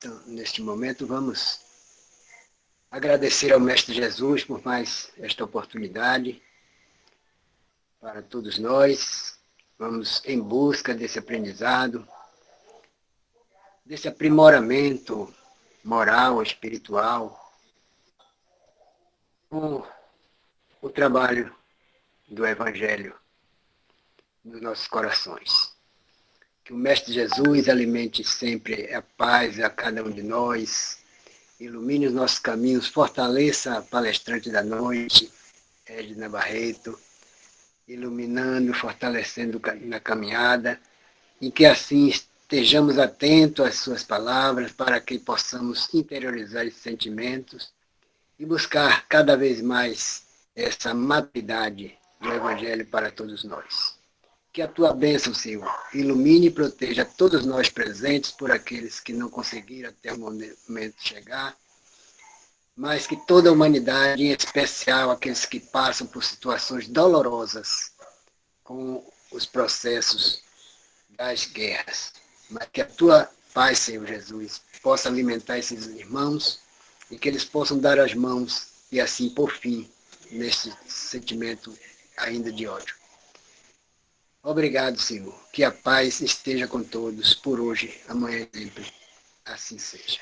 Então, neste momento, vamos agradecer ao Mestre Jesus por mais esta oportunidade para todos nós. Vamos em busca desse aprendizado, desse aprimoramento moral, espiritual, com o trabalho do Evangelho nos nossos corações. Que o Mestre Jesus alimente sempre a paz a cada um de nós, ilumine os nossos caminhos, fortaleça a palestrante da noite, Edna Barreto, iluminando, fortalecendo na caminhada, e que assim estejamos atentos às suas palavras para que possamos interiorizar esses sentimentos e buscar cada vez mais essa maturidade do Evangelho para todos nós. Que a tua bênção, Senhor, ilumine e proteja todos nós presentes, por aqueles que não conseguiram até o momento chegar, mas que toda a humanidade, em especial aqueles que passam por situações dolorosas com os processos das guerras, mas que a tua paz, Senhor Jesus, possa alimentar esses irmãos e que eles possam dar as mãos e assim, por fim, nesse sentimento ainda de ódio. Obrigado, Senhor. Que a paz esteja com todos, por hoje, amanhã e sempre. Assim seja.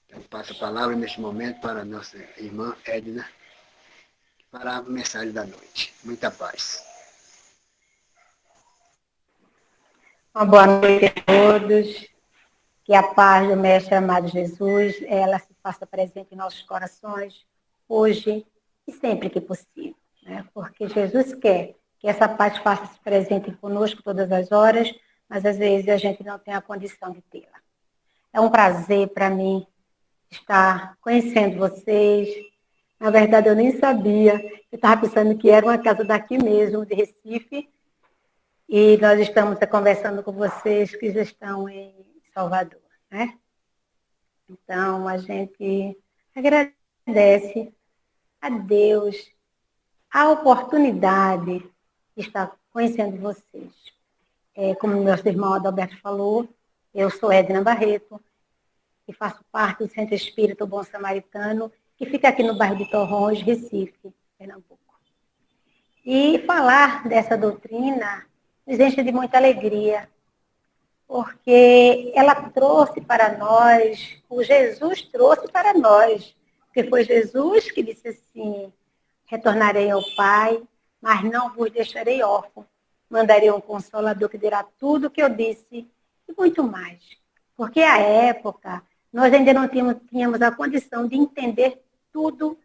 Eu passo a palavra neste momento para a nossa irmã Edna, para a mensagem da noite. Muita paz. Uma boa noite a todos. Que a paz do Mestre amado Jesus, ela se faça presente em nossos corações, hoje e sempre que possível, né? Porque Jesus quer que essa paz faça-se presente conosco todas as horas, mas às vezes a gente não tem a condição de tê-la. É um prazer para mim estar conhecendo vocês. Na verdade, eu nem sabia. Eu estava pensando que era uma casa daqui mesmo, de Recife, e nós estamos conversando com vocês que já estão em Salvador, né? Então, a gente agradece a Deus a oportunidade de estar conhecendo vocês. Como meu irmão Adalberto falou, eu sou Edna Barreto e faço parte do Centro Espírita Bom Samaritano, que fica aqui no bairro de Torrões, Recife, Pernambuco. E falar dessa doutrina nos enche de muita alegria, porque ela trouxe para nós, o Jesus trouxe para nós, porque foi Jesus que disse assim: retornarei ao Pai, mas não vos deixarei órfão, mandarei um Consolador que dirá tudo o que eu disse e muito mais. Porque à época, nós ainda não tínhamos a condição de entender tudo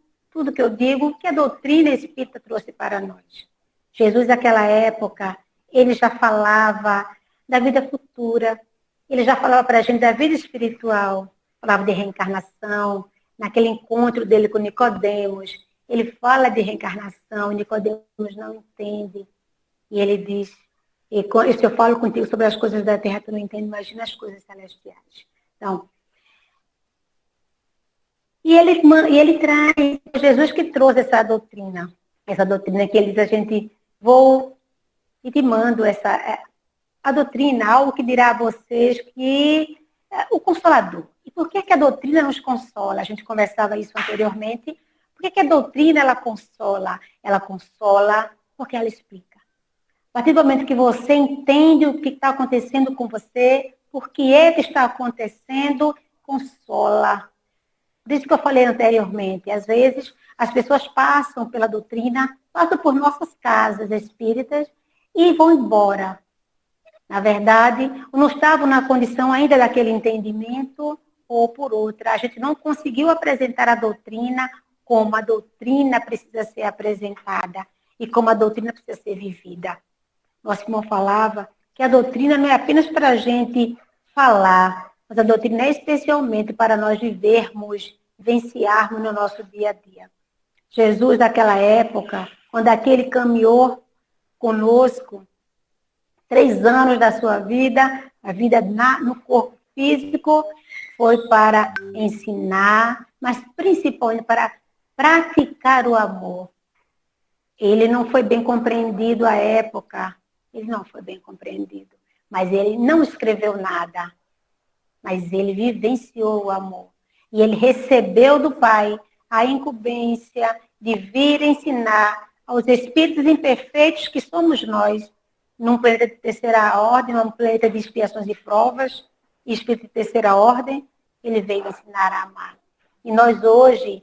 que eu digo, que a doutrina espírita trouxe para nós. Jesus, naquela época, ele já falava da vida futura, ele já falava para a gente da vida espiritual, falava de reencarnação, naquele encontro dele com Nicodemos, ele fala de reencarnação, Nicodemos não entende, e ele diz, se eu falo contigo sobre as coisas da terra, tu não entende, imagina as coisas celestiais. Então, e ele traz, Jesus que trouxe essa doutrina que ele diz a gente, vou e te mando a doutrina, algo que dirá a vocês que o Consolador. E por que a doutrina nos consola? A gente conversava isso anteriormente. Por que a doutrina ela consola? Ela consola porque ela explica. A partir do momento que você entende o que está acontecendo com você, por que é que está acontecendo, consola. Por isso que eu falei anteriormente, às vezes as pessoas passam pela doutrina, passam por nossas casas espíritas e vão embora. Na verdade, não estavam na condição ainda daquele entendimento, ou por outra. A gente não conseguiu apresentar a doutrina como a doutrina precisa ser apresentada e como a doutrina precisa ser vivida. Nosso irmão falava que a doutrina não é apenas para a gente falar, mas a doutrina é especialmente para nós vivermos, vivenciarmos no nosso dia a dia. Jesus, naquela época, quando aquele caminhou conosco, 3 anos da sua vida, a vida no corpo físico, foi para ensinar, mas principalmente para praticar o amor. Ele não foi bem compreendido à época, ele não foi bem compreendido, mas ele não escreveu nada. mas ele vivenciou o amor. E ele recebeu do Pai a incumbência de vir ensinar aos espíritos imperfeitos que somos nós, num planeta de terceira ordem, num planeta de expiações e provas, espírito de terceira ordem, ele veio ensinar a amar. E nós hoje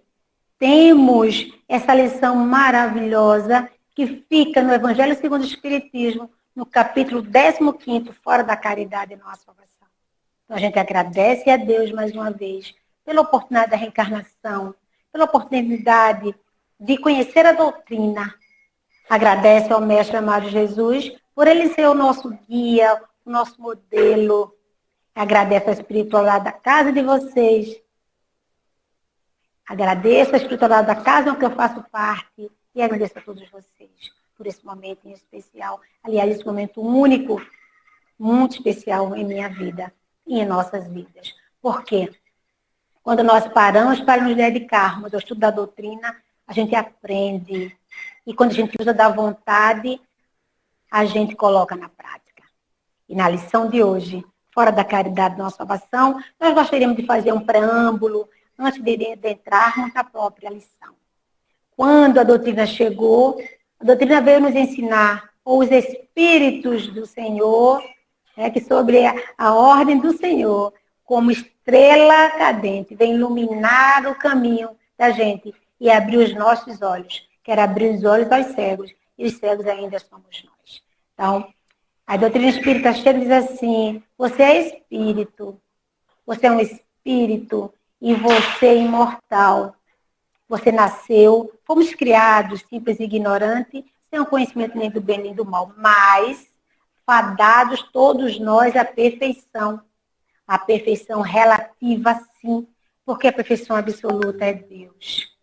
temos essa lição maravilhosa que fica no Evangelho segundo o Espiritismo, no capítulo 15º, Fora da Caridade e Não a Salvação. Então a gente agradece a Deus mais uma vez pela oportunidade da reencarnação, pela oportunidade de conhecer a doutrina. Agradece ao Mestre amado Jesus por ele ser o nosso guia, o nosso modelo. Agradece a espiritualidade da casa de vocês. Agradeço a espiritualidade da casa em que eu faço parte e agradeço a todos vocês por esse momento em especial. Aliás, esse momento único, muito especial em minha vida e em nossas vidas. Por quê? Quando nós paramos para nos dedicarmos ao estudo da doutrina, a gente aprende. E quando a gente usa da vontade, a gente coloca na prática. E na lição de hoje, Fora da Caridade, Não a Salvação, nós gostaríamos de fazer um preâmbulo antes de entrarmos na própria lição. Quando a doutrina chegou, a doutrina veio nos ensinar, ou os Espíritos do Senhor, que sobre a ordem do Senhor, como estrela cadente, vem iluminar o caminho da gente e abrir os nossos olhos. Quer abrir os olhos aos cegos, e os cegos ainda somos nós. Então, a doutrina espírita chega e diz assim, você é espírito, você é um espírito e você é imortal. Você nasceu, fomos criados simples e ignorantes, sem o conhecimento nem do bem nem do mal, mas fadados todos nós à perfeição. A perfeição relativa, sim, porque a perfeição absoluta é Deus.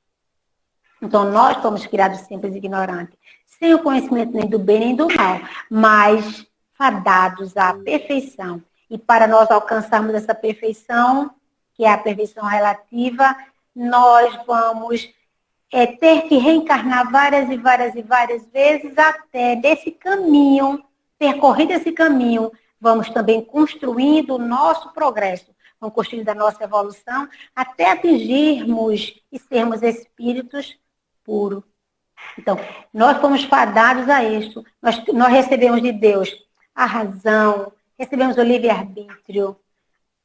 Então, nós fomos criados simples e ignorantes, sem o conhecimento nem do bem nem do mal, mas fadados à perfeição. E para nós alcançarmos essa perfeição, que é a perfeição relativa, nós vamos ter que reencarnar várias e várias e várias vezes até desse caminho, percorrendo esse caminho, vamos também construindo o nosso progresso, vamos construindo a nossa evolução até atingirmos e sermos espíritos puros. Então, nós fomos fadados a isso. Nós recebemos de Deus a razão, recebemos o livre-arbítrio,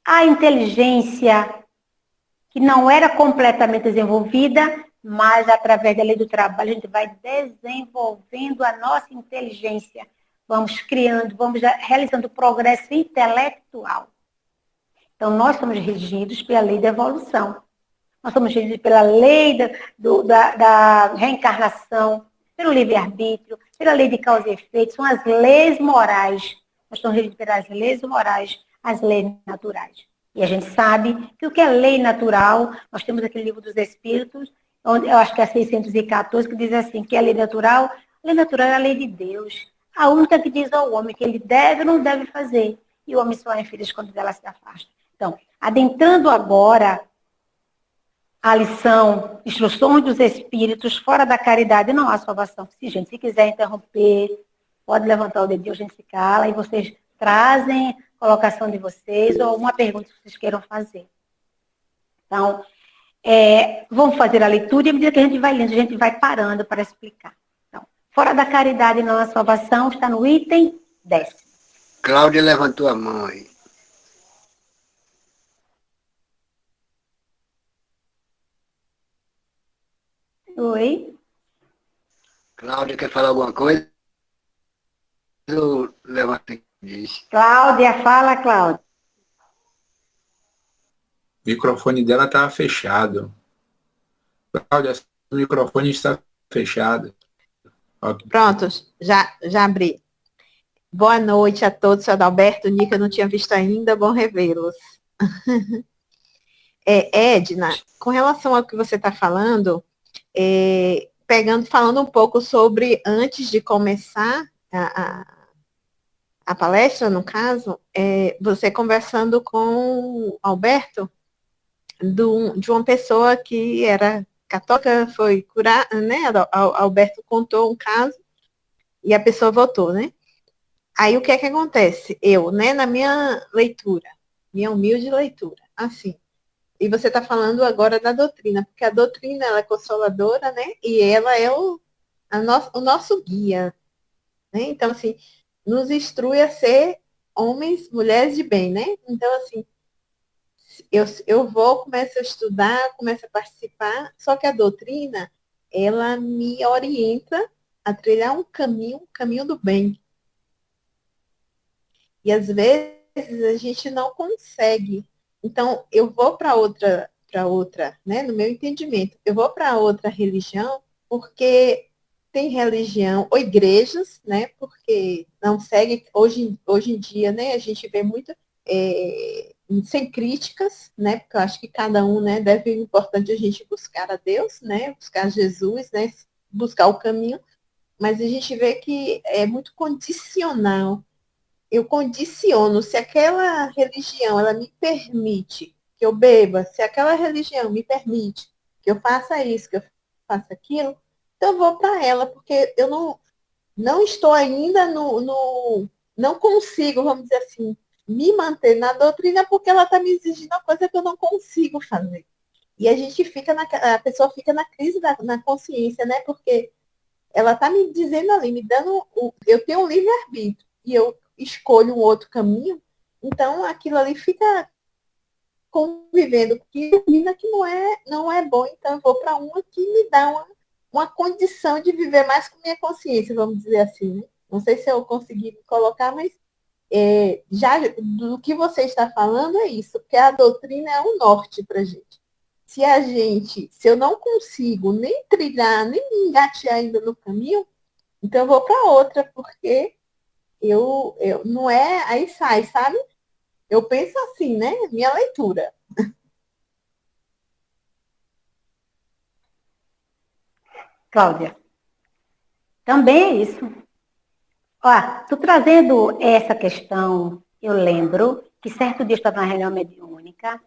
a inteligência, que não era completamente desenvolvida, mas através da lei do trabalho a gente vai desenvolvendo a nossa inteligência. Vamos criando, vamos realizando progresso intelectual. Então, nós somos regidos pela lei da evolução. Nós somos regidos pela lei da reencarnação, pelo livre-arbítrio, pela lei de causa e efeito. São as leis morais. Nós somos regidos pelas leis morais, as leis naturais. E a gente sabe que o que é lei natural, nós temos aquele livro dos Espíritos, onde eu acho que é 614, que diz assim, que é a lei natural. A lei natural é a lei de Deus. A única que diz ao homem que ele deve ou não deve fazer. E o homem só é infeliz quando dela se afasta. Então, adentrando agora a lição, instruções dos Espíritos, fora da caridade não há salvação. Se quiser interromper, pode levantar o dedinho, a gente se cala e vocês trazem a colocação de vocês ou uma pergunta que vocês queiram fazer. Então, vamos fazer a leitura e à medida que a gente vai lendo, a gente vai parando para explicar. Então, fora da caridade não há salvação, está no item 10. Cláudia levantou a mão aí. Oi? Cláudia, quer falar alguma coisa? Eu levantei e disse. Cláudia, fala, Cláudia. O microfone dela estava fechado. Cláudia, o microfone está fechado. Okay. Pronto, já abri. Boa noite a todos, seu Adalberto, Nica, não tinha visto ainda, bom revê-los. Edna, com relação ao que você está falando, falando um pouco sobre, antes de começar a palestra, no caso, você conversando com o Alberto, de uma pessoa que era católica, foi curar, né? Alberto contou um caso e a pessoa voltou, né? Aí o que é que acontece? Eu, né, na minha leitura, minha humilde leitura. Assim. E você está falando agora da doutrina, porque a doutrina ela é consoladora, né? E ela é o nosso guia. Né? Então, assim, nos instrui a ser homens, mulheres de bem, né? Então, assim, eu vou, começo a estudar, começo a participar, só que a doutrina, ela me orienta a trilhar um caminho do bem. E às vezes a gente não consegue. Então, eu vou para outra, né, no meu entendimento, eu vou para outra religião porque tem religião, ou igrejas, né, porque não segue, hoje em dia, né, a gente vê muito sem críticas, né, porque eu acho que cada um, né, deve, é importante a gente buscar a Deus, né, buscar Jesus, né, buscar o caminho, mas a gente vê que é muito condicional. Eu condiciono, se aquela religião ela me permite que eu beba, se aquela religião me permite que eu faça isso, que eu faça aquilo, então eu vou para ela, porque eu não estou ainda não consigo, vamos dizer assim, me manter na doutrina porque ela está me exigindo uma coisa que eu não consigo fazer. E a gente fica a pessoa fica na crise na consciência, né? Porque ela está me dizendo ali, me dando, eu tenho um livre-arbítrio e eu escolho um outro caminho, então aquilo ali fica convivendo que não é bom, então eu vou para uma que me dá uma condição de viver mais com minha consciência, vamos dizer assim. Né? Não sei se eu consegui colocar, mas já do que você está falando é isso, porque a doutrina é um norte para a gente. Se eu não consigo nem trilhar, nem me engatear ainda no caminho, então eu vou para outra, porque eu não é, aí sai, sabe? Eu penso assim, né? Minha leitura. Cláudia, também é isso. Ó, tu trazendo essa questão, eu lembro que certo dia eu estava na reunião mediúnica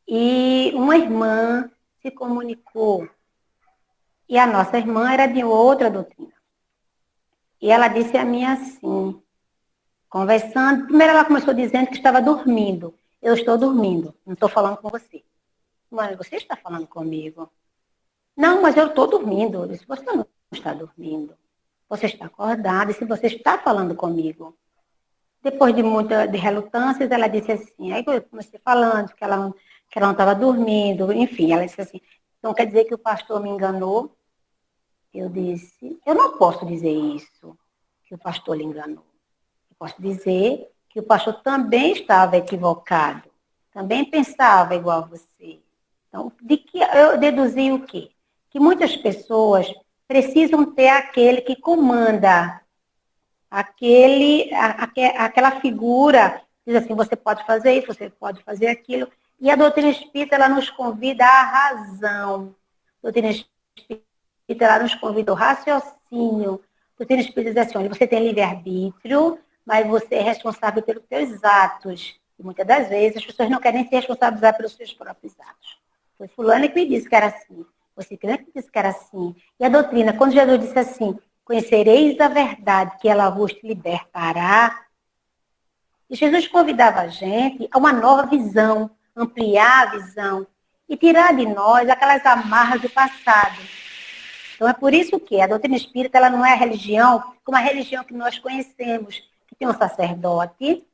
e uma irmã se comunicou. E a nossa irmã era de outra doutrina. E ela disse a mim assim, conversando, primeiro ela começou dizendo que estava dormindo. Eu estou dormindo, não estou falando com você. Mas você está falando comigo? Não, mas eu estou dormindo. Eu disse, você não está dormindo. Você está acordada, e se você está falando comigo. Depois de muita relutâncias, ela disse assim, aí eu comecei falando que ela não estava dormindo, enfim, ela disse assim, então quer dizer que o pastor me enganou? Eu disse, eu não posso dizer isso, que o pastor lhe enganou. Eu posso dizer que o pastor também estava equivocado, também pensava igual a você. Então, de que eu deduzi o quê? Que muitas pessoas precisam ter aquele que comanda, aquela figura, diz assim, você pode fazer isso, você pode fazer aquilo. E a doutrina espírita, ela nos convida à razão. A doutrina espírita, ela nos convida ao raciocínio. A doutrina espírita diz assim, olha, você tem livre-arbítrio, mas você é responsável pelos seus atos. E muitas das vezes as pessoas não querem se responsabilizar pelos seus próprios atos. Foi fulano que me disse que era assim. Você que me disse que era assim. E a doutrina, quando Jesus disse assim, conhecereis a verdade, que ela vos libertará. E Jesus convidava a gente a uma nova visão, ampliar a visão e tirar de nós aquelas amarras do passado. Então é por isso que a doutrina espírita ela não é a religião como a religião que nós conhecemos, que tem um sacerdote,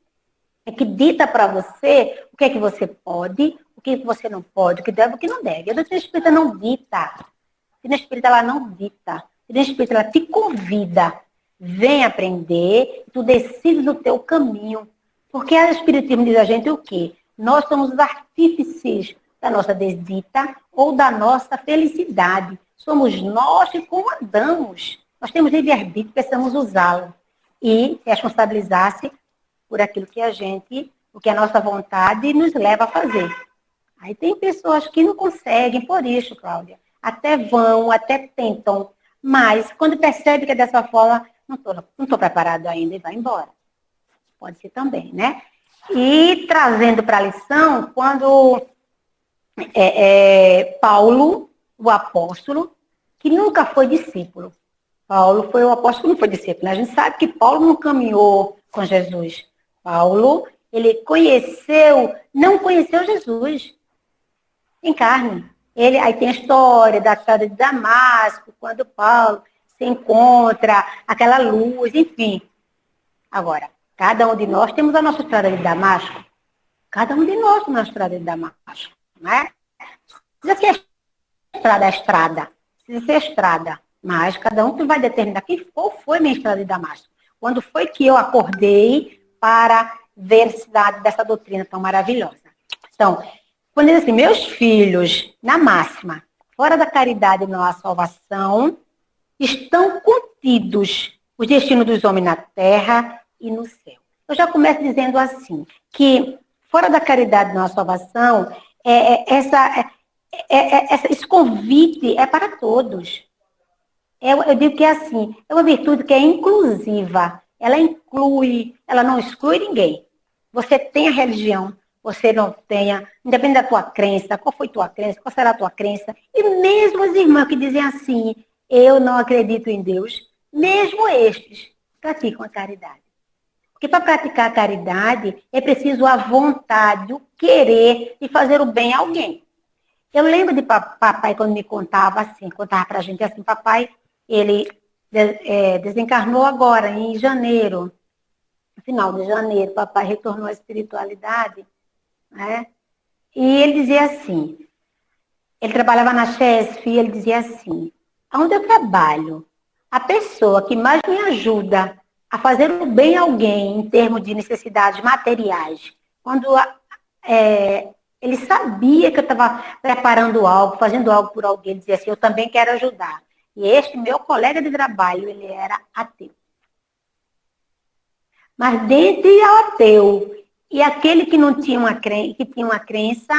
que dita para você o que é que você pode, o que você não pode, o que deve, o que não deve. A doutrina espírita não dita. A doutrina espírita ela não dita. A doutrina espírita ela te convida. Vem aprender, tu decides o teu caminho. Porque a espiritismo diz a gente o quê? Nós somos os artífices da nossa desdita ou da nossa felicidade. Somos nós que comandamos. Nós temos livre-arbítrio, precisamos usá-lo. E se responsabilizar-se por aquilo que o que a nossa vontade nos leva a fazer. Aí tem pessoas que não conseguem, por isso, Cláudia, até vão, até tentam, mas quando percebe que é dessa forma, não estou preparado ainda e vai embora. Pode ser também, né? E trazendo para a lição, quando Paulo, o apóstolo, que nunca foi discípulo. Paulo foi o apóstolo que não foi discípulo. A gente sabe que Paulo não caminhou com Jesus. Paulo, ele não conheceu Jesus em carne. Aí tem a história da estrada de Damasco, quando Paulo se encontra, aquela luz, enfim. Agora, cada um de nós temos a nossa estrada de Damasco. Cada um de nós tem a nossa estrada de Damasco. Né? Precisa ser estrada, precisa ser estrada. Mas cada um que vai determinar qual foi minha estrada de Damasco. Quando foi que eu acordei para a veracidade dessa doutrina tão maravilhosa. Então, quando diz assim, meus filhos, na máxima, fora da caridade não há salvação, estão contidos os destinos dos homens na terra e no céu. Eu já começo dizendo assim, que fora da caridade não há salvação, esse convite é para todos. Eu digo que é assim, é uma virtude que é inclusiva. Ela inclui, ela não exclui ninguém. Você tem a religião, você não tenha, independente da tua crença, qual foi tua crença, qual será a tua crença. E mesmo os irmãos que dizem assim, eu não acredito em Deus, mesmo estes praticam a caridade. Porque para praticar a caridade é preciso a vontade, o querer de fazer o bem a alguém. Eu lembro de papai quando me contava para a gente assim, papai, ele desencarnou agora, em janeiro, no final de janeiro, papai retornou à espiritualidade, né? E ele dizia assim, ele trabalhava na Chesf e ele dizia assim, onde eu trabalho, a pessoa que mais me ajuda a fazer o bem a alguém em termos de necessidades materiais, quando ele sabia que eu estava preparando algo, fazendo algo por alguém, ele dizia assim, eu também quero ajudar. E este meu colega de trabalho, ele era ateu. Mas dentre o ateu e aquele que não tinha que tinha uma crença,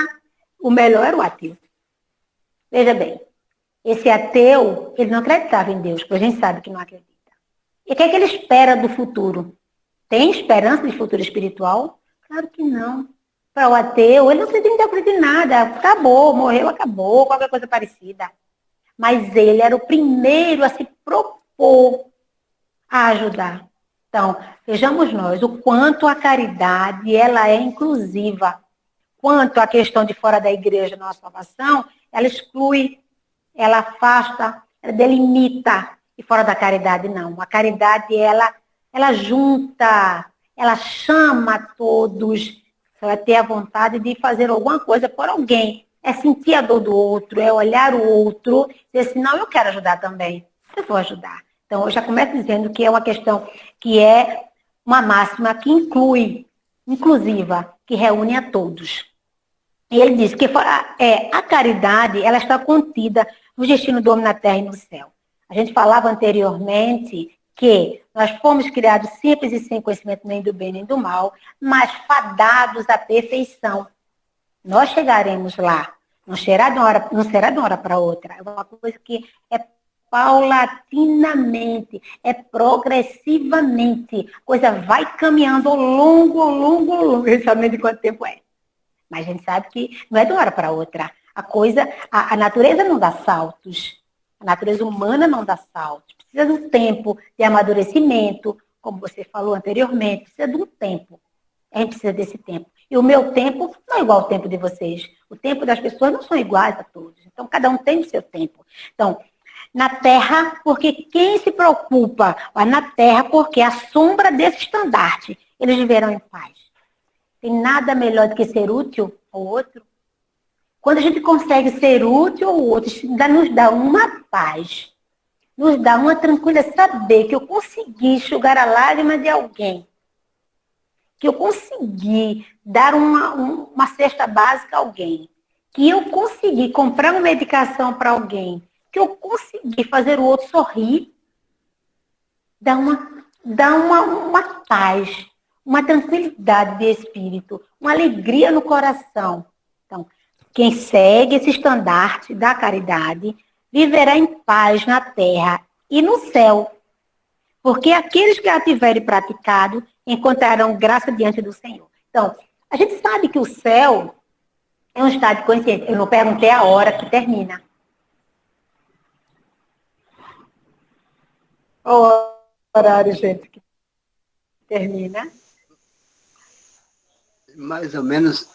o melhor era o ateu. Veja bem, esse ateu, ele não acreditava em Deus, porque a gente sabe que não acredita. E o que é que ele espera do futuro? Tem esperança de futuro espiritual? Claro que não. Para o ateu, ele não acredita em nada. Acabou, morreu, acabou, qualquer coisa parecida. Mas ele era o primeiro a se propor a ajudar. Então, vejamos nós o quanto a caridade ela é inclusiva. Quanto a questão de fora da igreja, nossa salvação, ela exclui, ela afasta, ela delimita. E fora da caridade, não. A caridade, ela junta, ela chama todos. Você vai ter a vontade de fazer alguma coisa por alguém. É sentir a dor do outro, é olhar o outro, dizer assim, não, eu quero ajudar também. Eu vou ajudar. Então, eu já começo dizendo que é uma questão que é uma máxima que inclusiva, que reúne a todos. E ele diz que a caridade, ela está contida no destino do homem na terra e no céu. A gente falava anteriormente que nós fomos criados simples e sem conhecimento nem do bem nem do mal, mas fadados à perfeição. Nós chegaremos lá. Não será de uma hora para outra. É uma coisa que é paulatinamente, é progressivamente. A coisa vai caminhando ao longo. A gente sabe de quanto tempo é. Mas a gente sabe que não é de uma hora para outra. A natureza não dá saltos. A natureza humana não dá saltos. Precisa de um tempo de amadurecimento, como você falou anteriormente. Precisa de um tempo. A gente precisa desse tempo. E o meu tempo não é igual ao tempo de vocês. O tempo das pessoas não são iguais a todos. Então, cada um tem o seu tempo. Então, na Terra, porque quem se preocupa na Terra, porque a sombra desse estandarte, eles viverão em paz. Tem nada melhor do que ser útil ao outro. Quando a gente consegue ser útil ao outro, isso nos dá uma paz. Nos dá uma tranquilidade, saber que eu consegui enxugar a lágrima de alguém. Que eu consegui dar uma cesta básica a alguém. Que eu consegui comprar uma medicação para alguém. Que eu consegui fazer o outro sorrir. Dá uma paz, uma tranquilidade de espírito, uma alegria no coração. Então, quem segue esse estandarte da caridade viverá em paz na terra e no céu. Porque aqueles que a tiverem praticado encontrarão graça diante do Senhor. Então, a gente sabe que o céu é um estado de consciência. Eu não perguntei a hora que termina. O horário, gente, que termina. Mais ou menos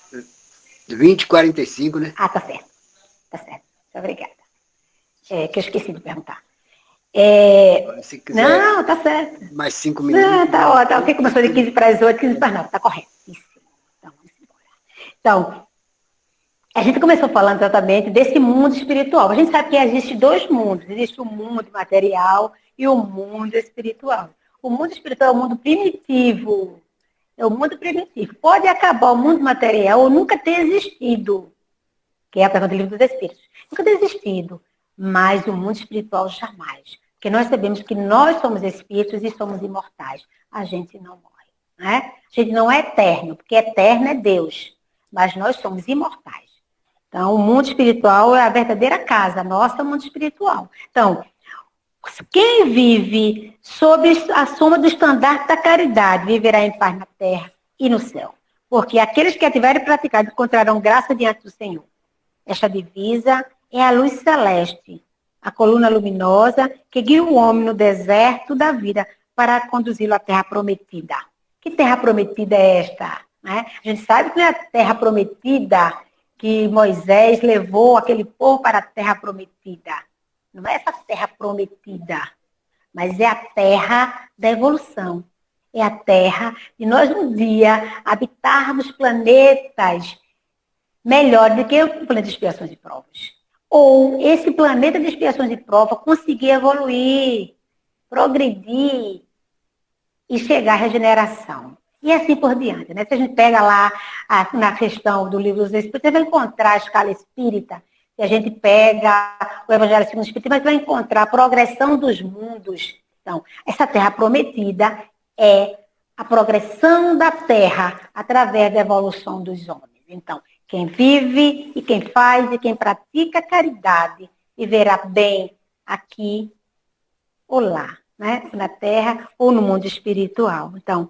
20, 45, né? Ah, tá certo. Tá certo. Obrigada. Que eu esqueci de perguntar. Se quiser, não, tá certo. mais 5 minutos. Não, tá ótimo. Você começou de 15 para as 8, 15 para as 9. Tá correto. Isso. Então, a gente começou falando exatamente desse mundo espiritual. A gente sabe que existe dois mundos. Existe o mundo material e o mundo espiritual. O mundo espiritual é o mundo primitivo. É o mundo primitivo. Pode acabar o mundo material ou nunca ter existido. Que é a pergunta do livro dos Espíritos. Nunca ter existido. Mas o mundo espiritual jamais. Porque nós sabemos que nós somos espíritos e somos imortais. A gente não morre. Né? A gente não é eterno, porque eterno é Deus. Mas nós somos imortais. Então, o mundo espiritual é a verdadeira casa, nossa mundo espiritual. Então, quem vive sob a sombra do estandarte da caridade viverá em paz na terra e no céu. Porque aqueles que a tiverem praticado encontrarão graça diante do Senhor. Esta divisa é a luz celeste, a coluna luminosa que guia o homem no deserto da vida para conduzi-lo à terra prometida. Que terra prometida é esta? Né? A gente sabe que não é a terra prometida que Moisés levou aquele povo para a terra prometida. Não é essa terra prometida, mas é a terra da evolução. É a terra de nós um dia habitarmos planetas melhor do que o planeta de expiações e provas. Ou esse planeta de expiações e provas conseguir evoluir, progredir e chegar à regeneração. E assim por diante. Né? Se a gente pega lá na questão do livro dos Espíritos, você vai encontrar a escala espírita, se a gente pega o Evangelho segundo o Espiritismo, vai encontrar a progressão dos mundos. Então, essa terra prometida é a progressão da terra através da evolução dos homens. Então, quem vive e quem faz e quem pratica a caridade viverá bem aqui ou lá, né? Na terra ou no mundo espiritual. Então,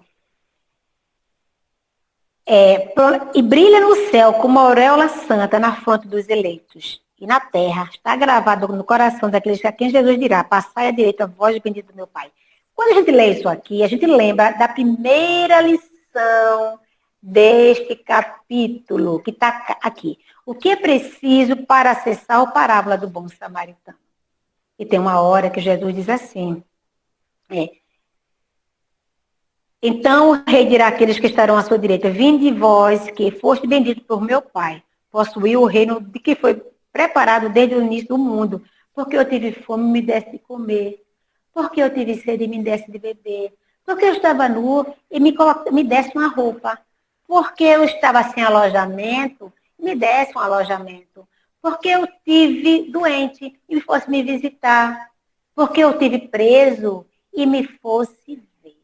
e brilha no céu como a auréola santa na fronte dos eleitos. E na terra está gravado no coração daqueles a quem Jesus dirá, passai à direita, vós bendito do meu Pai. Quando a gente lê isso aqui, a gente lembra da primeira lição deste capítulo, que está aqui. O que é preciso para acessar a parábola do bom samaritano? E tem uma hora que Jesus diz assim, então o rei dirá àqueles que estarão à sua direita, vinde vós, que foste bendito por meu Pai, possuiu o reino de que foi preparado desde o início do mundo, porque eu tive fome e me desse de comer, porque eu tive sede e me desse de beber, porque eu estava nu e me desse uma roupa, porque eu estava sem alojamento e me desse um alojamento, porque eu tive doente e fosse me visitar, porque eu tive preso e me fosse ver.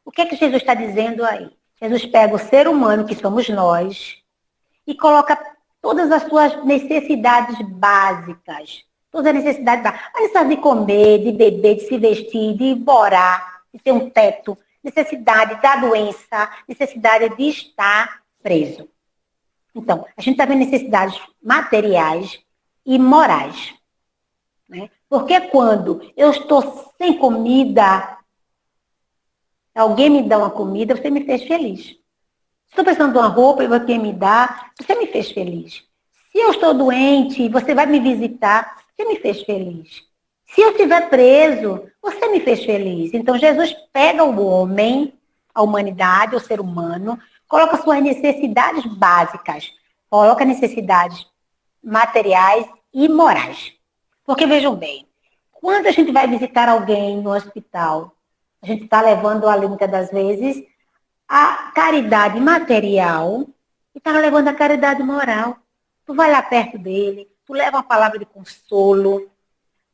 O que é que Jesus está dizendo aí? Jesus pega o ser humano, que somos nós, e coloca todas as suas necessidades básicas. Todas as necessidades básicas. A necessidade de comer, de beber, de se vestir, de morar, de ter um teto. Necessidade da doença, necessidade de estar preso. Então, a gente está vendo necessidades materiais e morais. Né? Porque quando eu estou sem comida, alguém me dá uma comida, você me fez feliz. Estou precisando de uma roupa e você me dá, você me fez feliz. Se eu estou doente, você vai me visitar, você me fez feliz. Se eu estiver preso, você me fez feliz. Então, Jesus pega o homem, a humanidade, o ser humano, coloca suas necessidades básicas, coloca necessidades materiais e morais. Porque, vejam bem, quando a gente vai visitar alguém no hospital, a gente está levando ali, muitas das vezes, a caridade material e está levando a caridade moral. Tu vai lá perto dele, tu leva uma palavra de consolo,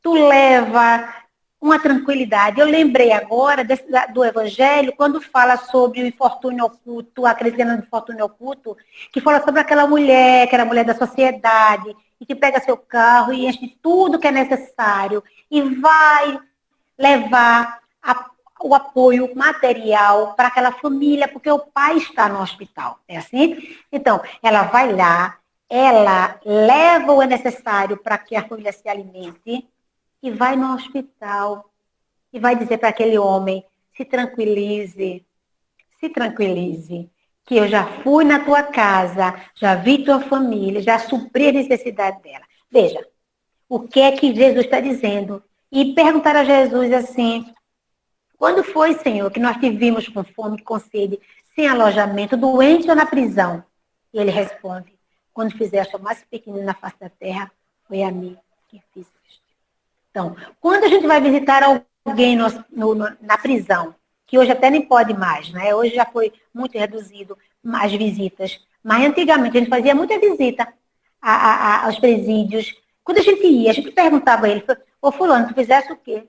tu leva uma tranquilidade. Eu lembrei agora do Evangelho, quando fala sobre o infortúnio oculto, a crise do infortúnio oculto, que fala sobre aquela mulher, que era a mulher da sociedade, e que pega seu carro e enche de tudo que é necessário e vai levar o apoio material para aquela família, porque o pai está no hospital. É assim? Então, ela vai lá, ela leva o necessário para que a família se alimente e vai no hospital e vai dizer para aquele homem, se tranquilize, que eu já fui na tua casa, já vi tua família, já supri a necessidade dela. Veja, o que é que Jesus está dizendo? E perguntar a Jesus assim, quando foi, Senhor, que nós te vimos com fome, com sede, sem alojamento, doente ou na prisão? E ele responde, quando fizeste o mais pequenino na face da terra, foi a mim que fizeste. Então, quando a gente vai visitar alguém na prisão, que hoje até nem pode mais, né? Hoje já foi muito reduzido as visitas, mas antigamente a gente fazia muita visita aos presídios. Quando a gente ia, a gente perguntava a ele, ô fulano, tu fizeste o quê?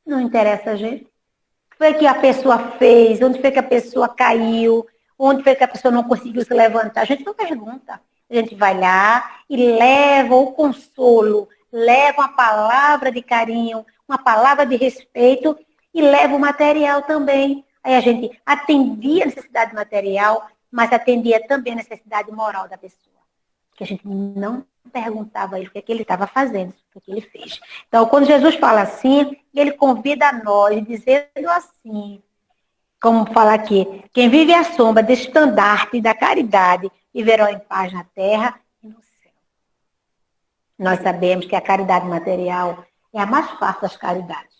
Não interessa a gente. O que foi que a pessoa fez? Onde foi que a pessoa caiu? Onde foi que a pessoa não conseguiu se levantar? A gente não pergunta. A gente vai lá e leva o consolo, leva uma palavra de carinho, uma palavra de respeito e leva o material também. Aí a gente atendia a necessidade material, mas atendia também a necessidade moral da pessoa. Que a gente não perguntava a ele o que ele estava fazendo, o que ele fez. Então, quando Jesus fala assim, ele convida a nós, dizendo assim, como fala aqui, quem vive à sombra desse estandarte da caridade viverá em paz na terra e no céu. Nós sabemos que a caridade material é a mais fácil das caridades.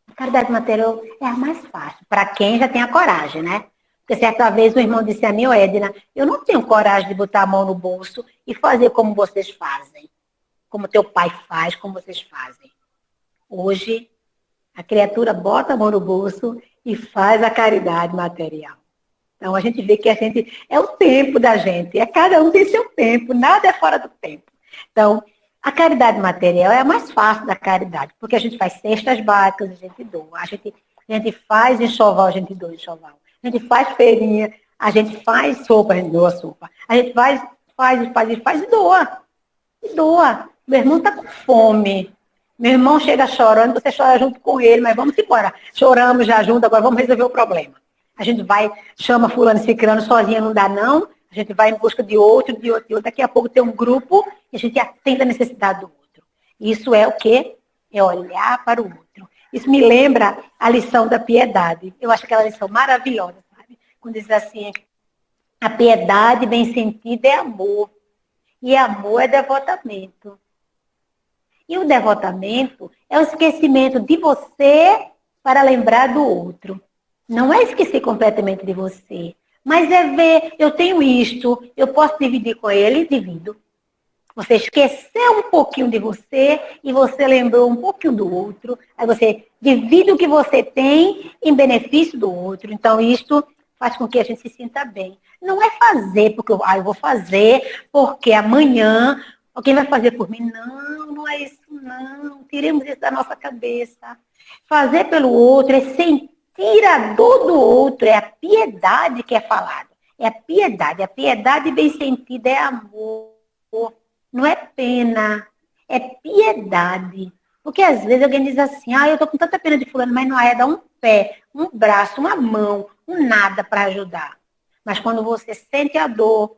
A caridade material é a mais fácil, para quem já tem a coragem, né? Porque certa vez o irmão disse a mim, ô Edna, eu não tenho coragem de botar a mão no bolso e fazer como vocês fazem. Como teu pai faz, como vocês fazem. Hoje, a criatura bota a mão no bolso e faz a caridade material. Então, a gente vê que a gente é o tempo da gente. Cada um tem seu tempo, nada é fora do tempo. Então, a caridade material é a mais fácil da caridade, porque a gente faz cestas básicas, a gente doa. A gente faz enxoval, a gente doa enxoval. A gente faz feirinha, a gente faz sopa, a gente doa sopa. A gente faz e doa. E doa. Meu irmão está com fome. Meu irmão chega chorando, você chora junto com ele, mas vamos embora. Choramos já junto, agora vamos resolver o problema. A gente vai, chama fulano e ciclano, sozinha não dá não. A gente vai em busca de outro. Daqui a pouco tem um grupo e a gente atende a necessidade do outro. Isso é o quê? É olhar para o outro. Isso me lembra a lição da piedade. Eu acho aquela lição maravilhosa, sabe? Quando diz assim, a piedade bem sentida é amor. E amor é devotamento. E o devotamento é o esquecimento de você para lembrar do outro. Não é esquecer completamente de você, mas é ver, eu tenho isto, eu posso dividir com ele, divido. Você esqueceu um pouquinho de você e você lembrou um pouquinho do outro. Aí você divide o que você tem em benefício do outro. Então, isto faz com que a gente se sinta bem. Não é fazer porque eu vou fazer porque amanhã alguém vai fazer por mim. Não é isso não. Tiremos isso da nossa cabeça. Fazer pelo outro é sentir a dor do outro. É a piedade que é falada. É a piedade. A piedade bem sentida é amor. Não é pena, é piedade. Porque às vezes alguém diz assim, eu estou com tanta pena de fulano, mas não é dar um pé, um braço, uma mão, um nada para ajudar. Mas quando você sente a dor,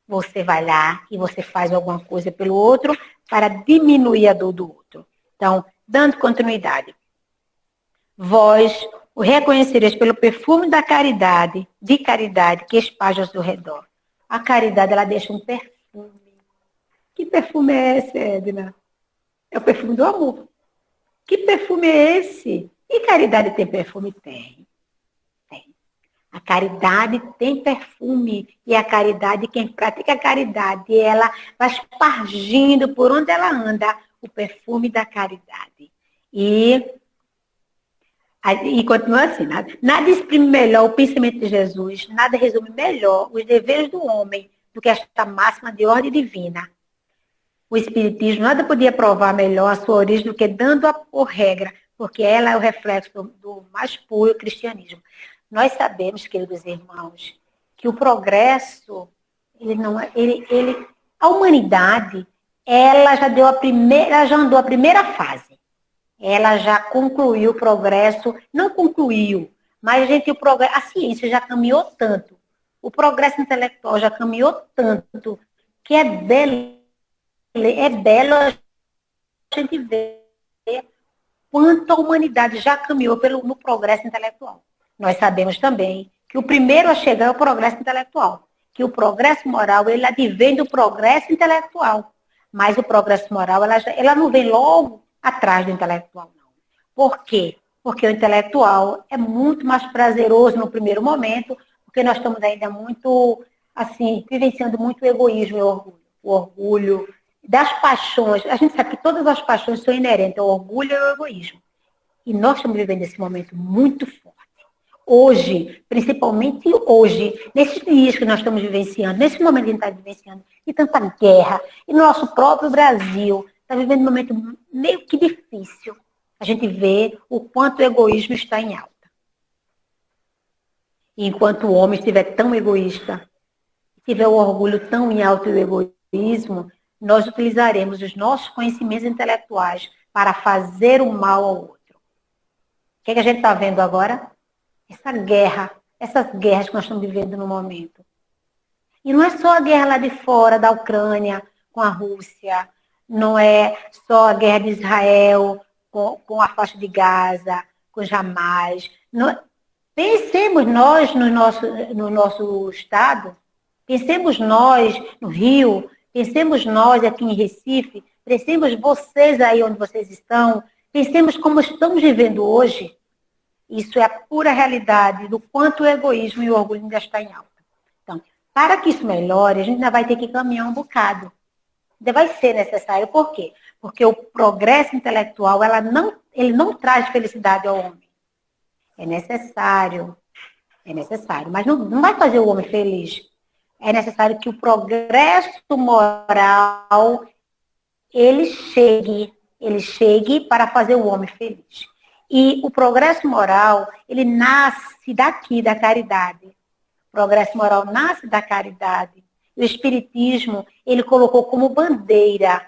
você vai lá e você faz alguma coisa pelo outro para diminuir a dor do outro. Então, dando continuidade. Vós o reconhecereis pelo perfume da caridade, de caridade que esparge ao seu redor. A caridade, ela deixa um perfume. Que perfume é esse, Edna? É o perfume do amor. Que perfume é esse? E caridade tem perfume? Tem. A caridade tem perfume. E a caridade, quem pratica a caridade, ela vai espargindo por onde ela anda o perfume da caridade. E continua assim, nada exprime melhor o pensamento de Jesus, nada resume melhor os deveres do homem do que esta máxima de ordem divina. O Espiritismo nada podia provar melhor a sua origem do que dando-a por regra, porque ela é o reflexo do mais puro cristianismo. Nós sabemos, queridos irmãos, que o progresso, a humanidade, ela já andou a primeira fase. Ela já concluiu o progresso, não concluiu, mas a ciência já caminhou tanto, o progresso intelectual já caminhou tanto, que é belo a gente ver quanto a humanidade já caminhou no progresso intelectual. Nós sabemos também que o primeiro a chegar é o progresso intelectual. Que o progresso moral, ele advém do progresso intelectual. Mas o progresso moral, ela não vem logo atrás do intelectual, não. Por quê? Porque o intelectual é muito mais prazeroso no primeiro momento, porque nós estamos ainda muito, assim, vivenciando muito o egoísmo e o orgulho. O orgulho das paixões. A gente sabe que todas as paixões são inerentes ao orgulho e ao egoísmo. E nós estamos vivendo esse momento muito forte. Hoje, principalmente hoje, nesses dias que nós estamos vivenciando, nesse momento que a gente está vivenciando, de tanta guerra, e no nosso próprio Brasil está vivendo um momento meio que difícil. A gente vê o quanto o egoísmo está em alta. E enquanto o homem estiver tão egoísta, tiver o orgulho tão em alta e o egoísmo, nós utilizaremos os nossos conhecimentos intelectuais para fazer o mal ao outro. O que a gente está vendo agora? Essas guerras que nós estamos vivendo no momento. E não é só a guerra lá de fora, da Ucrânia, com a Rússia, não é só a guerra de Israel com a faixa de Gaza, com Hamas. Pensemos nós no nosso estado, pensemos nós no Rio, pensemos nós aqui em Recife, pensemos vocês aí onde vocês estão, pensemos como estamos vivendo hoje. Isso é a pura realidade do quanto o egoísmo e o orgulho ainda está em alta. Então, para que isso melhore, a gente ainda vai ter que caminhar um bocado. Ainda vai ser necessário. Por quê? Porque o progresso intelectual, ele não traz felicidade ao homem. É necessário, mas não vai fazer o homem feliz. É necessário que o progresso moral, ele chegue para fazer o homem feliz. E o progresso moral, ele nasce daqui, da caridade. O progresso moral nasce da caridade. O Espiritismo, ele colocou como bandeira,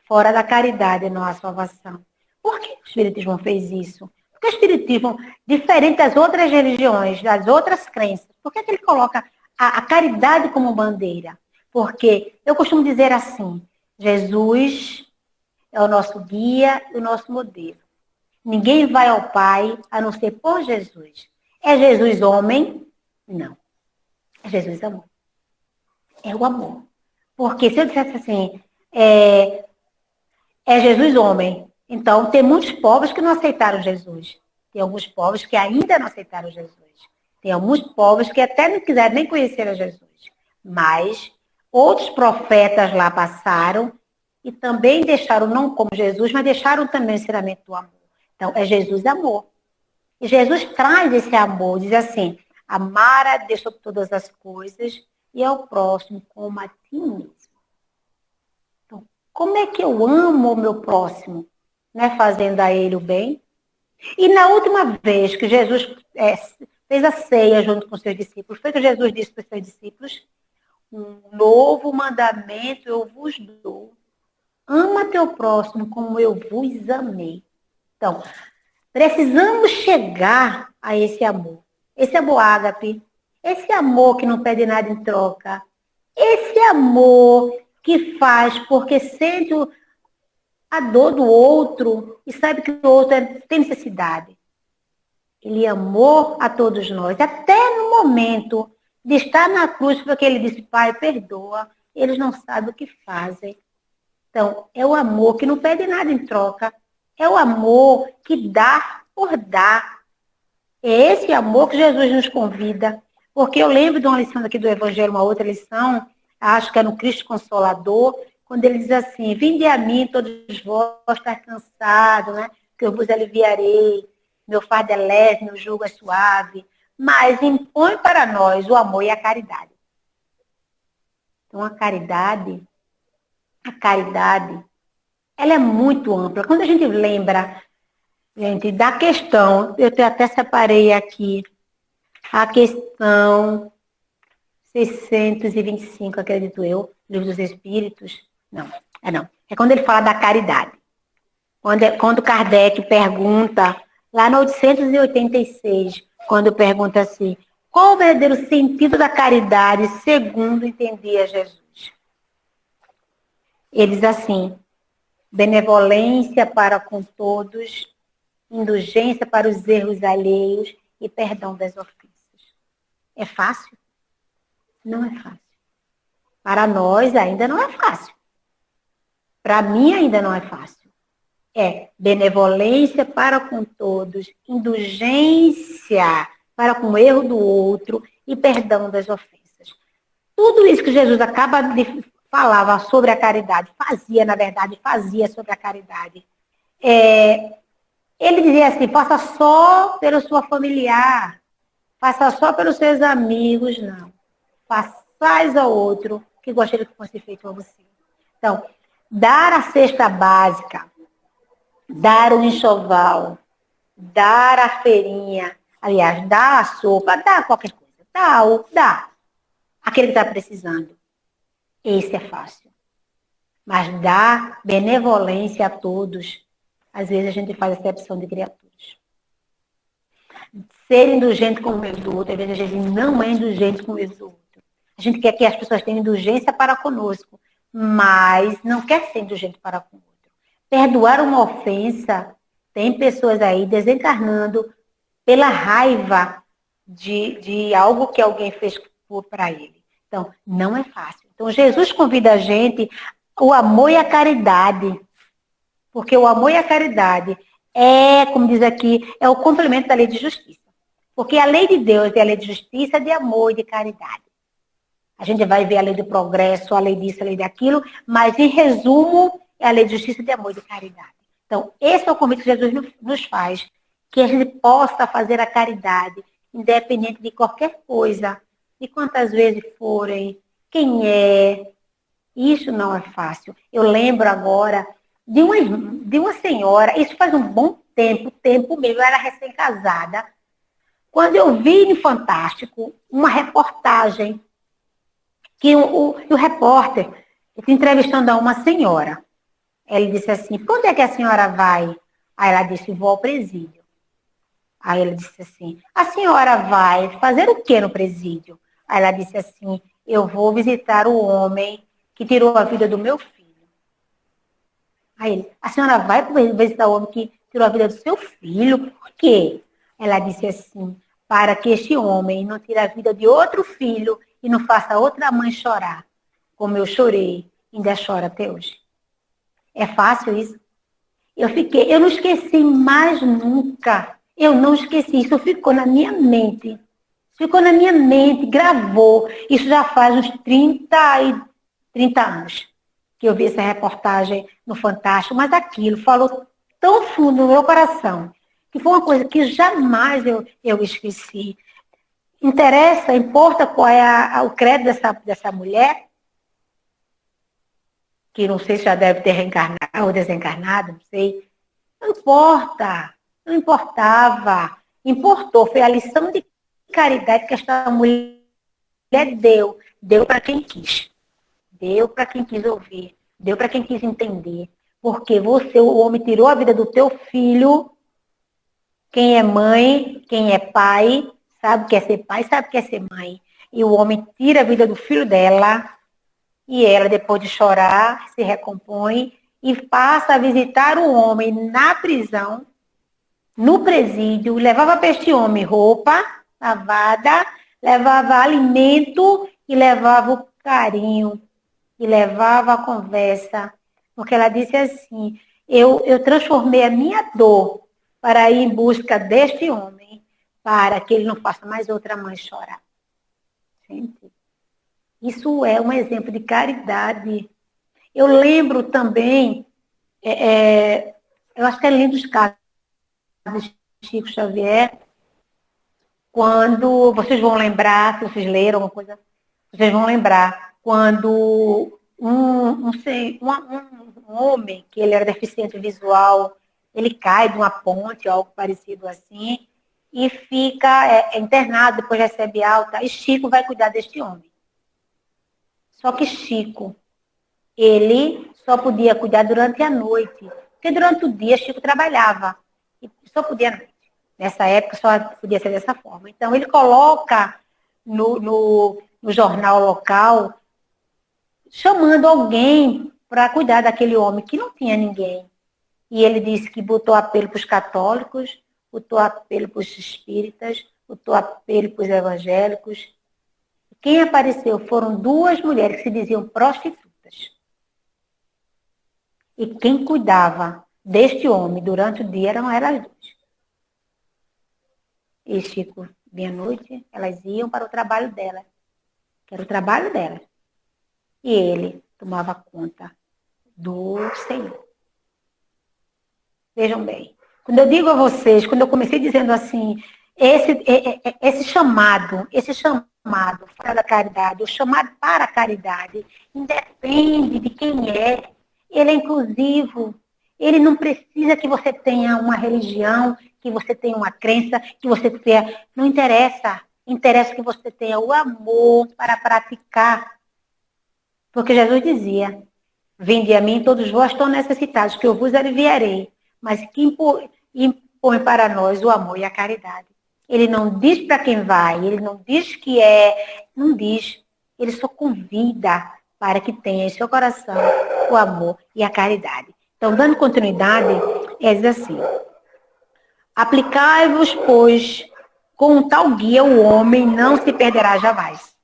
fora da caridade, não a salvação. Por que o Espiritismo fez isso? Porque o Espiritismo, diferente das outras religiões, das outras crenças, por que ele coloca a caridade como bandeira? Porque eu costumo dizer assim, Jesus é o nosso guia e o nosso modelo. Ninguém vai ao Pai a não ser por Jesus. É Jesus homem? Não. É Jesus amor. É o amor. Porque se eu dissesse assim, é Jesus homem, então tem muitos povos que não aceitaram Jesus. Tem alguns povos que ainda não aceitaram Jesus. Tem alguns povos que até não quiseram nem conhecer a Jesus. Mas outros profetas lá passaram e também deixaram, não como Jesus, mas deixaram também o ensinamento do amor. Então, é Jesus amor. E Jesus traz esse amor, diz assim, amar a Deus sobre todas as coisas e ao próximo como a ti mesmo. Então, como é que eu amo o meu próximo? Não é fazendo a ele o bem? E na última vez que Jesus fez a ceia junto com os seus discípulos, foi que Jesus disse para os seus discípulos, um novo mandamento eu vos dou. Ama teu próximo como eu vos amei. Então, precisamos chegar a esse amor. Esse amor ágape, esse amor que não pede nada em troca, esse amor que faz porque sente a dor do outro e sabe que o outro tem necessidade. Ele amou a todos nós, até no momento de estar na cruz, porque ele disse, Pai, perdoa, eles não sabem o que fazem. Então, é o amor que não pede nada em troca, é o amor que dá por dar. É esse amor que Jesus nos convida. Porque eu lembro de uma lição aqui do Evangelho, uma outra lição, acho que é no Cristo Consolador, quando ele diz assim, vinde a mim, todos vós estáis cansados, né? Que eu vos aliviarei, meu fardo é leve, meu jugo é suave, mas impõe para nós o amor e a caridade. Então, a caridade, ela é muito ampla. Quando a gente lembra, gente, da questão, eu até separei aqui, a questão 625, acredito eu, Livro dos Espíritos. Não. É quando ele fala da caridade. Quando Kardec pergunta, lá no 886, quando pergunta assim, qual o verdadeiro sentido da caridade segundo entendia Jesus? Ele diz assim, benevolência para com todos, indulgência para os erros alheios e perdão das ofensas. É fácil? Não é fácil. Para nós ainda não é fácil. Para mim ainda não é fácil. É benevolência para com todos, indulgência para com o erro do outro e perdão das ofensas. Tudo isso que Jesus acaba de falava sobre a caridade, fazia sobre a caridade. Ele dizia assim, faça só pelo sua familiar, faça só pelos seus amigos, não. Façais ao outro que gostaria que fosse feito a você. Então, dar a cesta básica, dar o enxoval, dar a feirinha, aliás, dar a sopa, dar qualquer coisa, dá. Aquele que está precisando. Esse é fácil. Mas dar benevolência a todos, às vezes a gente faz acepção de criaturas. Ser indulgente com o erro do outro, às vezes a gente não é indulgente com o erro do outro. A gente quer que as pessoas tenham indulgência para conosco, mas não quer ser indulgente para com o outro. Perdoar uma ofensa, tem pessoas aí desencarnando pela raiva de algo que alguém fez para ele. Então, não é fácil. Então, Jesus convida a gente o amor e a caridade. Porque o amor e a caridade é, como diz aqui, é o complemento da lei de justiça. Porque a lei de Deus é a lei de justiça, de amor e de caridade. A gente vai ver a lei do progresso, a lei disso, a lei daquilo, mas, em resumo, é a lei de justiça, de amor e de caridade. Então, esse é o convite que Jesus nos faz, que a gente possa fazer a caridade, independente de qualquer coisa, de quantas vezes forem, quem é. Isso não é fácil. Eu lembro agora de uma senhora, isso faz um bom tempo mesmo, eu era recém-casada, quando eu vi no Fantástico uma reportagem que o repórter entrevistando uma senhora. Ele disse assim, para onde é que a senhora vai? Aí ela disse, vou ao presídio. Aí ele disse assim, a senhora vai fazer o que no presídio? Aí ela disse assim, eu vou visitar o homem que tirou a vida do meu filho. Aí ele, a senhora vai visitar o homem que tirou a vida do seu filho? Por quê? Ela disse assim, para que este homem não tire a vida de outro filho e não faça outra mãe chorar, como eu chorei, ainda choro até hoje. É fácil isso? Eu não esqueci mais nunca. Eu não esqueci, isso ficou na minha mente. Ficou na minha mente, gravou. Isso já faz uns 30 anos que eu vi essa reportagem no Fantástico, mas aquilo falou tão fundo no meu coração, que foi uma coisa que jamais eu esqueci. Importa qual é o credo dessa mulher, que não sei se já deve ter reencarnado ou desencarnado, não sei. Não importa, não importava. Importou, foi a lição de caridade que esta mulher deu para quem quis. Deu para quem quis ouvir, deu para quem quis entender. Porque você, o homem, tirou a vida do teu filho. Quem é mãe, quem é pai, sabe o que é ser pai, sabe o que é ser mãe. E o homem tira a vida do filho dela, e ela, depois de chorar, se recompõe e passa a visitar o homem na prisão, no presídio, levava para este homem roupa lavada, levava alimento e levava o carinho, e levava a conversa. Porque ela disse assim, eu transformei a minha dor para ir em busca deste homem, para que ele não faça mais outra mãe chorar. Gente, isso é um exemplo de caridade. Eu lembro também, eu acho que é lindo os casos de Chico Xavier, quando, vocês vão lembrar, se vocês leram alguma coisa, vocês vão lembrar, quando um homem, que ele era deficiente visual, ele cai de uma ponte, algo parecido assim, e fica internado, depois recebe alta, e Chico vai cuidar deste homem. Só que Chico, ele só podia cuidar durante a noite, porque durante o dia Chico trabalhava, e só podia à noite. Nessa época só podia ser dessa forma. Então ele coloca no jornal local, chamando alguém para cuidar daquele homem, que não tinha ninguém. E ele disse que botou apelo para os católicos, botou apelo para os espíritas, botou apelo para os evangélicos. Quem apareceu foram 2 mulheres que se diziam prostitutas. E quem cuidava deste homem durante o dia eram elas 2. E Chico, meia-noite, elas iam para o trabalho dela, que era o trabalho dela. E ele tomava conta do Senhor. Vejam bem, quando eu digo a vocês, quando eu comecei dizendo assim, esse chamado fora da caridade, o chamado para a caridade, independe de quem é, ele é inclusivo, ele não precisa que você tenha uma religião, que você tenha uma crença, que você tenha, não interessa, interessa que você tenha o amor para praticar, porque Jesus dizia, vinde a mim todos vós estão necessitados, que eu vos aliviarei, mas que impõe para nós o amor e a caridade. Ele não diz para quem vai, ele não diz que não diz. Ele só convida para que tenha em seu coração o amor e a caridade. Então, dando continuidade, diz assim, aplicai-vos, pois, com tal guia o homem não se perderá jamais.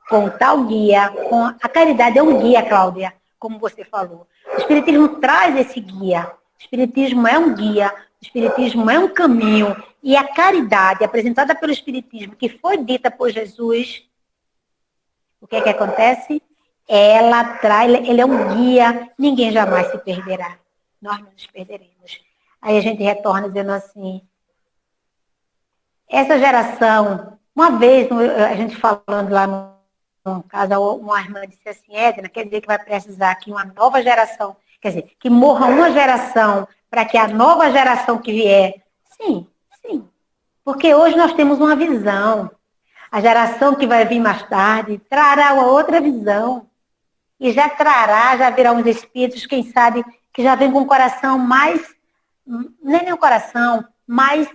Com tal guia, a caridade é um guia, Cláudia, como você falou. O Espiritismo traz esse guia. O Espiritismo é um guia, o Espiritismo é um caminho, e a caridade apresentada pelo Espiritismo, que foi dita por Jesus, o que é que acontece? Ele é um guia, ninguém jamais se perderá. Nós não nos perderemos. Aí a gente retorna dizendo assim, essa geração, uma vez a gente falando lá no caso, uma irmã disse assim, Edna, quer dizer que vai precisar que uma nova geração, quer dizer, que morra uma geração para que a nova geração que vier, sim, sim. Porque hoje nós temos uma visão. A geração que vai vir mais tarde trará uma outra visão. E já virá uns espíritos, quem sabe, que já vem com o coração mais, nem o coração, mais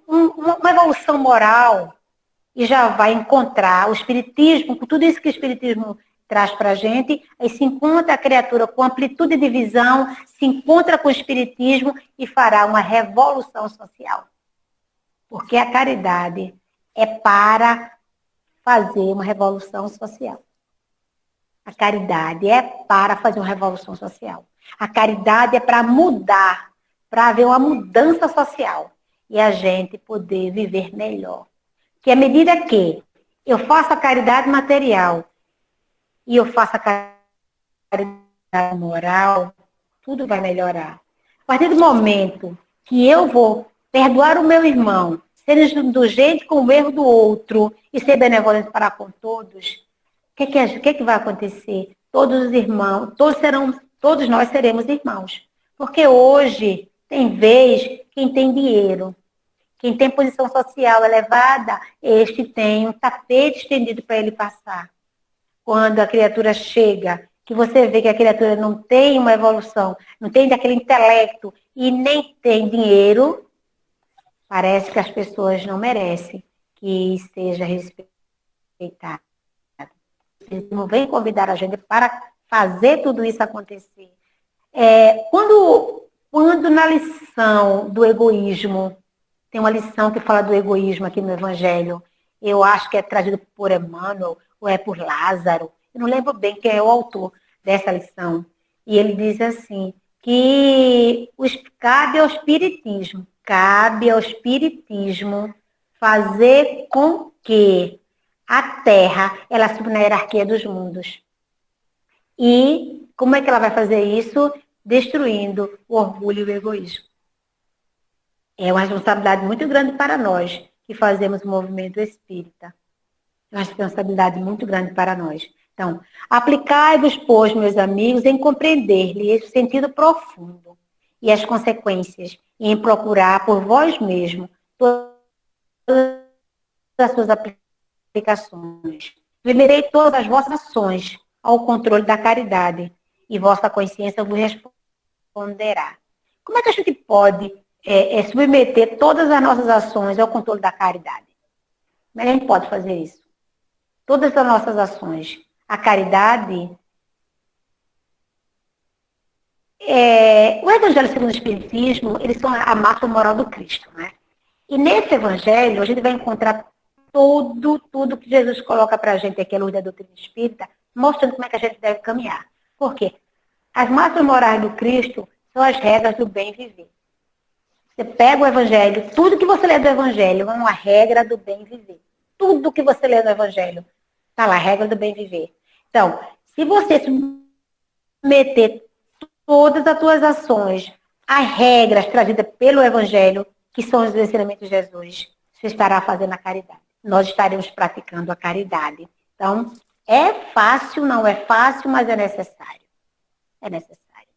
uma evolução moral. E já vai encontrar o Espiritismo, com tudo isso que o Espiritismo traz para a gente, aí se encontra a criatura com amplitude de visão, se encontra com o Espiritismo e fará uma revolução social. Porque a caridade é para fazer uma revolução social. A caridade é para fazer uma revolução social. A caridade é para mudar, para haver uma mudança social e a gente poder viver melhor. Que à medida que eu faço a caridade material e eu faço a caridade moral, tudo vai melhorar. A partir do momento que eu vou perdoar o meu irmão, ser indulgente com o erro do outro e ser benevolente para com todos, o que vai acontecer? Todos os irmãos, todos nós seremos irmãos. Porque hoje tem vez quem tem dinheiro, quem tem posição social elevada, este tem um tapete estendido para ele passar. Quando a criatura chega, que você vê que a criatura não tem uma evolução, não tem daquele intelecto e nem tem dinheiro, parece que as pessoas não merecem que seja respeitado. Eles não vêm convidar a gente para fazer tudo isso acontecer. Quando na lição do egoísmo, tem uma lição que fala do egoísmo aqui no Evangelho, eu acho que é trazido por Emmanuel, ou é por Lázaro, eu não lembro bem quem é o autor dessa lição. E ele diz assim, que cabe ao Espiritismo fazer com que a Terra ela suba na hierarquia dos mundos. E como é que ela vai fazer isso? Destruindo o orgulho e o egoísmo. É uma responsabilidade muito grande para nós que fazemos o movimento espírita. É uma responsabilidade muito grande para nós. Então, aplicai-vos, pois, meus amigos, em compreender-lhe esse sentido profundo e as consequências, e em procurar por vós mesmos todas as suas aplicações. Primeirei todas as vossas ações ao controle da caridade, e vossa consciência vos responderá. Como é que a gente pode submeter todas as nossas ações ao controle da caridade? Como é que a gente pode fazer isso? Todas as nossas ações. A caridade, o Evangelho segundo o Espiritismo, eles são a máxima moral do Cristo, né? E nesse evangelho, a gente vai encontrar tudo que Jesus coloca para a gente aqui, a luz da doutrina espírita, mostrando como é que a gente deve caminhar. Por quê? As máximas morais do Cristo são as regras do bem viver. Você pega o evangelho, tudo que você lê do evangelho é uma regra do bem viver. Tudo que você lê no evangelho está lá, a regra do bem viver. Então, se você submeter todas as suas ações às regras trazidas pelo evangelho, que são os ensinamentos de Jesus, você estará fazendo a caridade. Nós estaremos praticando a caridade. Então, é fácil, não é fácil, mas é necessário. É necessário.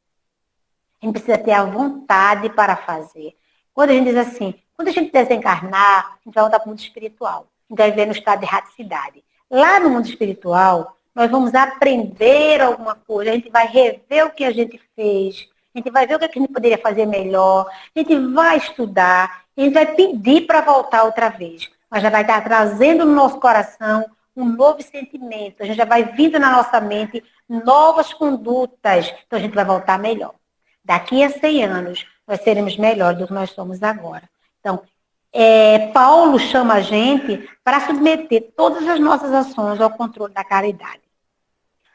A gente precisa ter a vontade para fazer. Quando a gente diz assim, quando a gente desencarnar, a gente vai voltar para o mundo espiritual. A gente vai viver no estado de erraticidade. Lá no mundo espiritual, nós vamos aprender alguma coisa, a gente vai rever o que a gente fez, a gente vai ver o que a gente poderia fazer melhor, a gente vai estudar, a gente vai pedir para voltar outra vez. Mas já vai estar trazendo no nosso coração um novo sentimento, a gente já vai vindo na nossa mente novas condutas, então a gente vai voltar melhor. Daqui a 100 anos, nós seremos melhores do que nós somos agora. Então, Paulo chama a gente para submeter todas as nossas ações ao controle da caridade.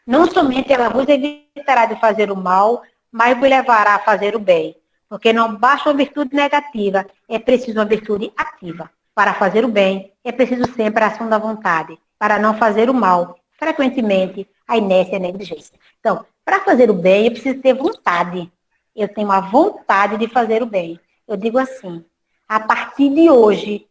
Não somente ela vos evitará de fazer o mal, mas vos levará a fazer o bem. Porque não basta uma virtude negativa, é preciso uma virtude ativa. Para fazer o bem, é preciso sempre a ação da vontade. Para não fazer o mal, frequentemente, a inércia e a negligência. Então, para fazer o bem, eu preciso ter vontade. Eu tenho a vontade de fazer o bem. Eu digo assim, a partir de hoje,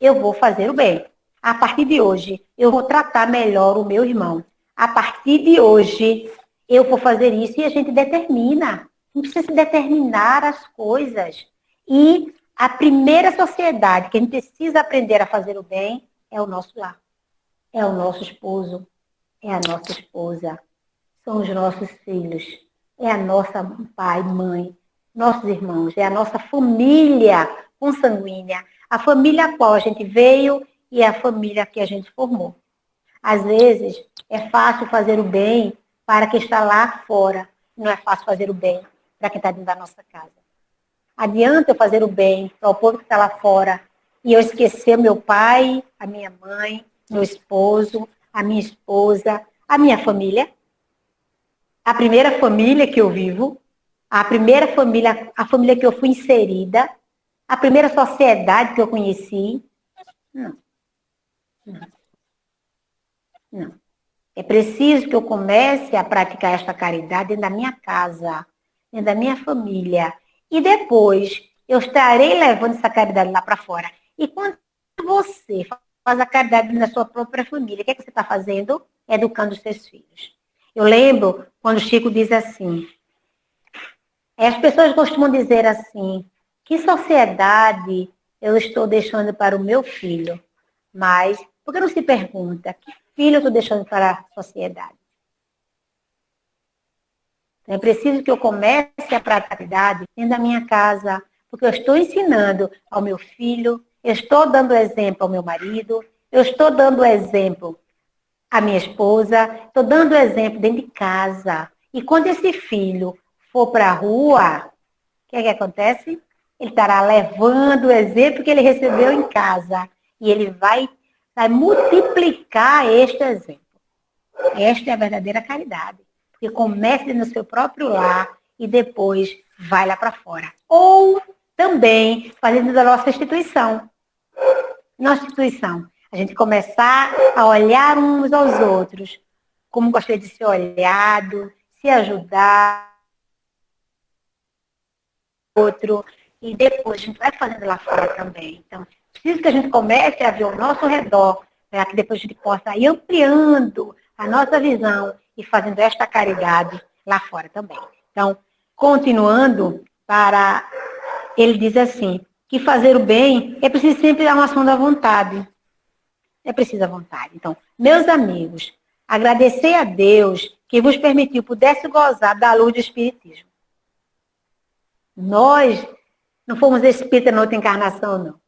eu vou fazer o bem. A partir de hoje, eu vou tratar melhor o meu irmão. A partir de hoje, eu vou fazer isso e a gente determina. Não precisa se determinar as coisas. E a primeira sociedade que a gente precisa aprender a fazer o bem é o nosso lar. É o nosso esposo, é a nossa esposa, são os nossos filhos, é a nossa pai, mãe, nossos irmãos, é a nossa família consanguínea, a família a qual a gente veio e a família que a gente formou. Às vezes, é fácil fazer o bem para quem está lá fora, não é fácil fazer o bem para quem está dentro da nossa casa. Adianta eu fazer o bem para o povo que está lá fora e eu esquecer meu pai, a minha mãe, meu esposo, a minha esposa, a minha família? A primeira família que eu vivo, a primeira família, a família que eu fui inserida, a primeira sociedade que eu conheci. Não. Não. É preciso que eu comece a praticar esta caridade dentro da minha casa, dentro da minha família. E depois eu estarei levando essa caridade lá para fora. E quando você faz a caridade na sua própria família, o que é que você está fazendo? Educando os seus filhos. Eu lembro quando o Chico diz assim, as pessoas costumam dizer assim, que sociedade eu estou deixando para o meu filho? Mas, por que não se pergunta, que filho eu estou deixando para a sociedade? Então, é preciso que eu comece a praticidade dentro da minha casa, porque eu estou ensinando ao meu filho, eu estou dando exemplo ao meu marido, eu estou dando exemplo à minha esposa, estou dando exemplo dentro de casa. E quando esse filho for para a rua, o que é que acontece? Ele estará levando o exemplo que ele recebeu em casa. E ele vai multiplicar este exemplo. Esta é a verdadeira caridade. Porque começa no seu próprio lar e depois vai lá para fora. Ou também fazendo da nossa instituição. Nossa instituição. A gente começar a olhar uns aos outros, como gostaria de ser olhado, se ajudar outro, e depois a gente vai fazendo lá fora também. Então, preciso que a gente comece a ver ao nosso redor, para que depois a gente possa ir ampliando a nossa visão e fazendo esta caridade lá fora também. Então, continuando, ele diz assim, que fazer o bem é preciso sempre dar uma ação da vontade. É preciso a vontade. Então, meus amigos, agradecer a Deus que vos permitiu, pudesse gozar da luz do Espiritismo. Nós não fomos espírita na outra encarnação, não.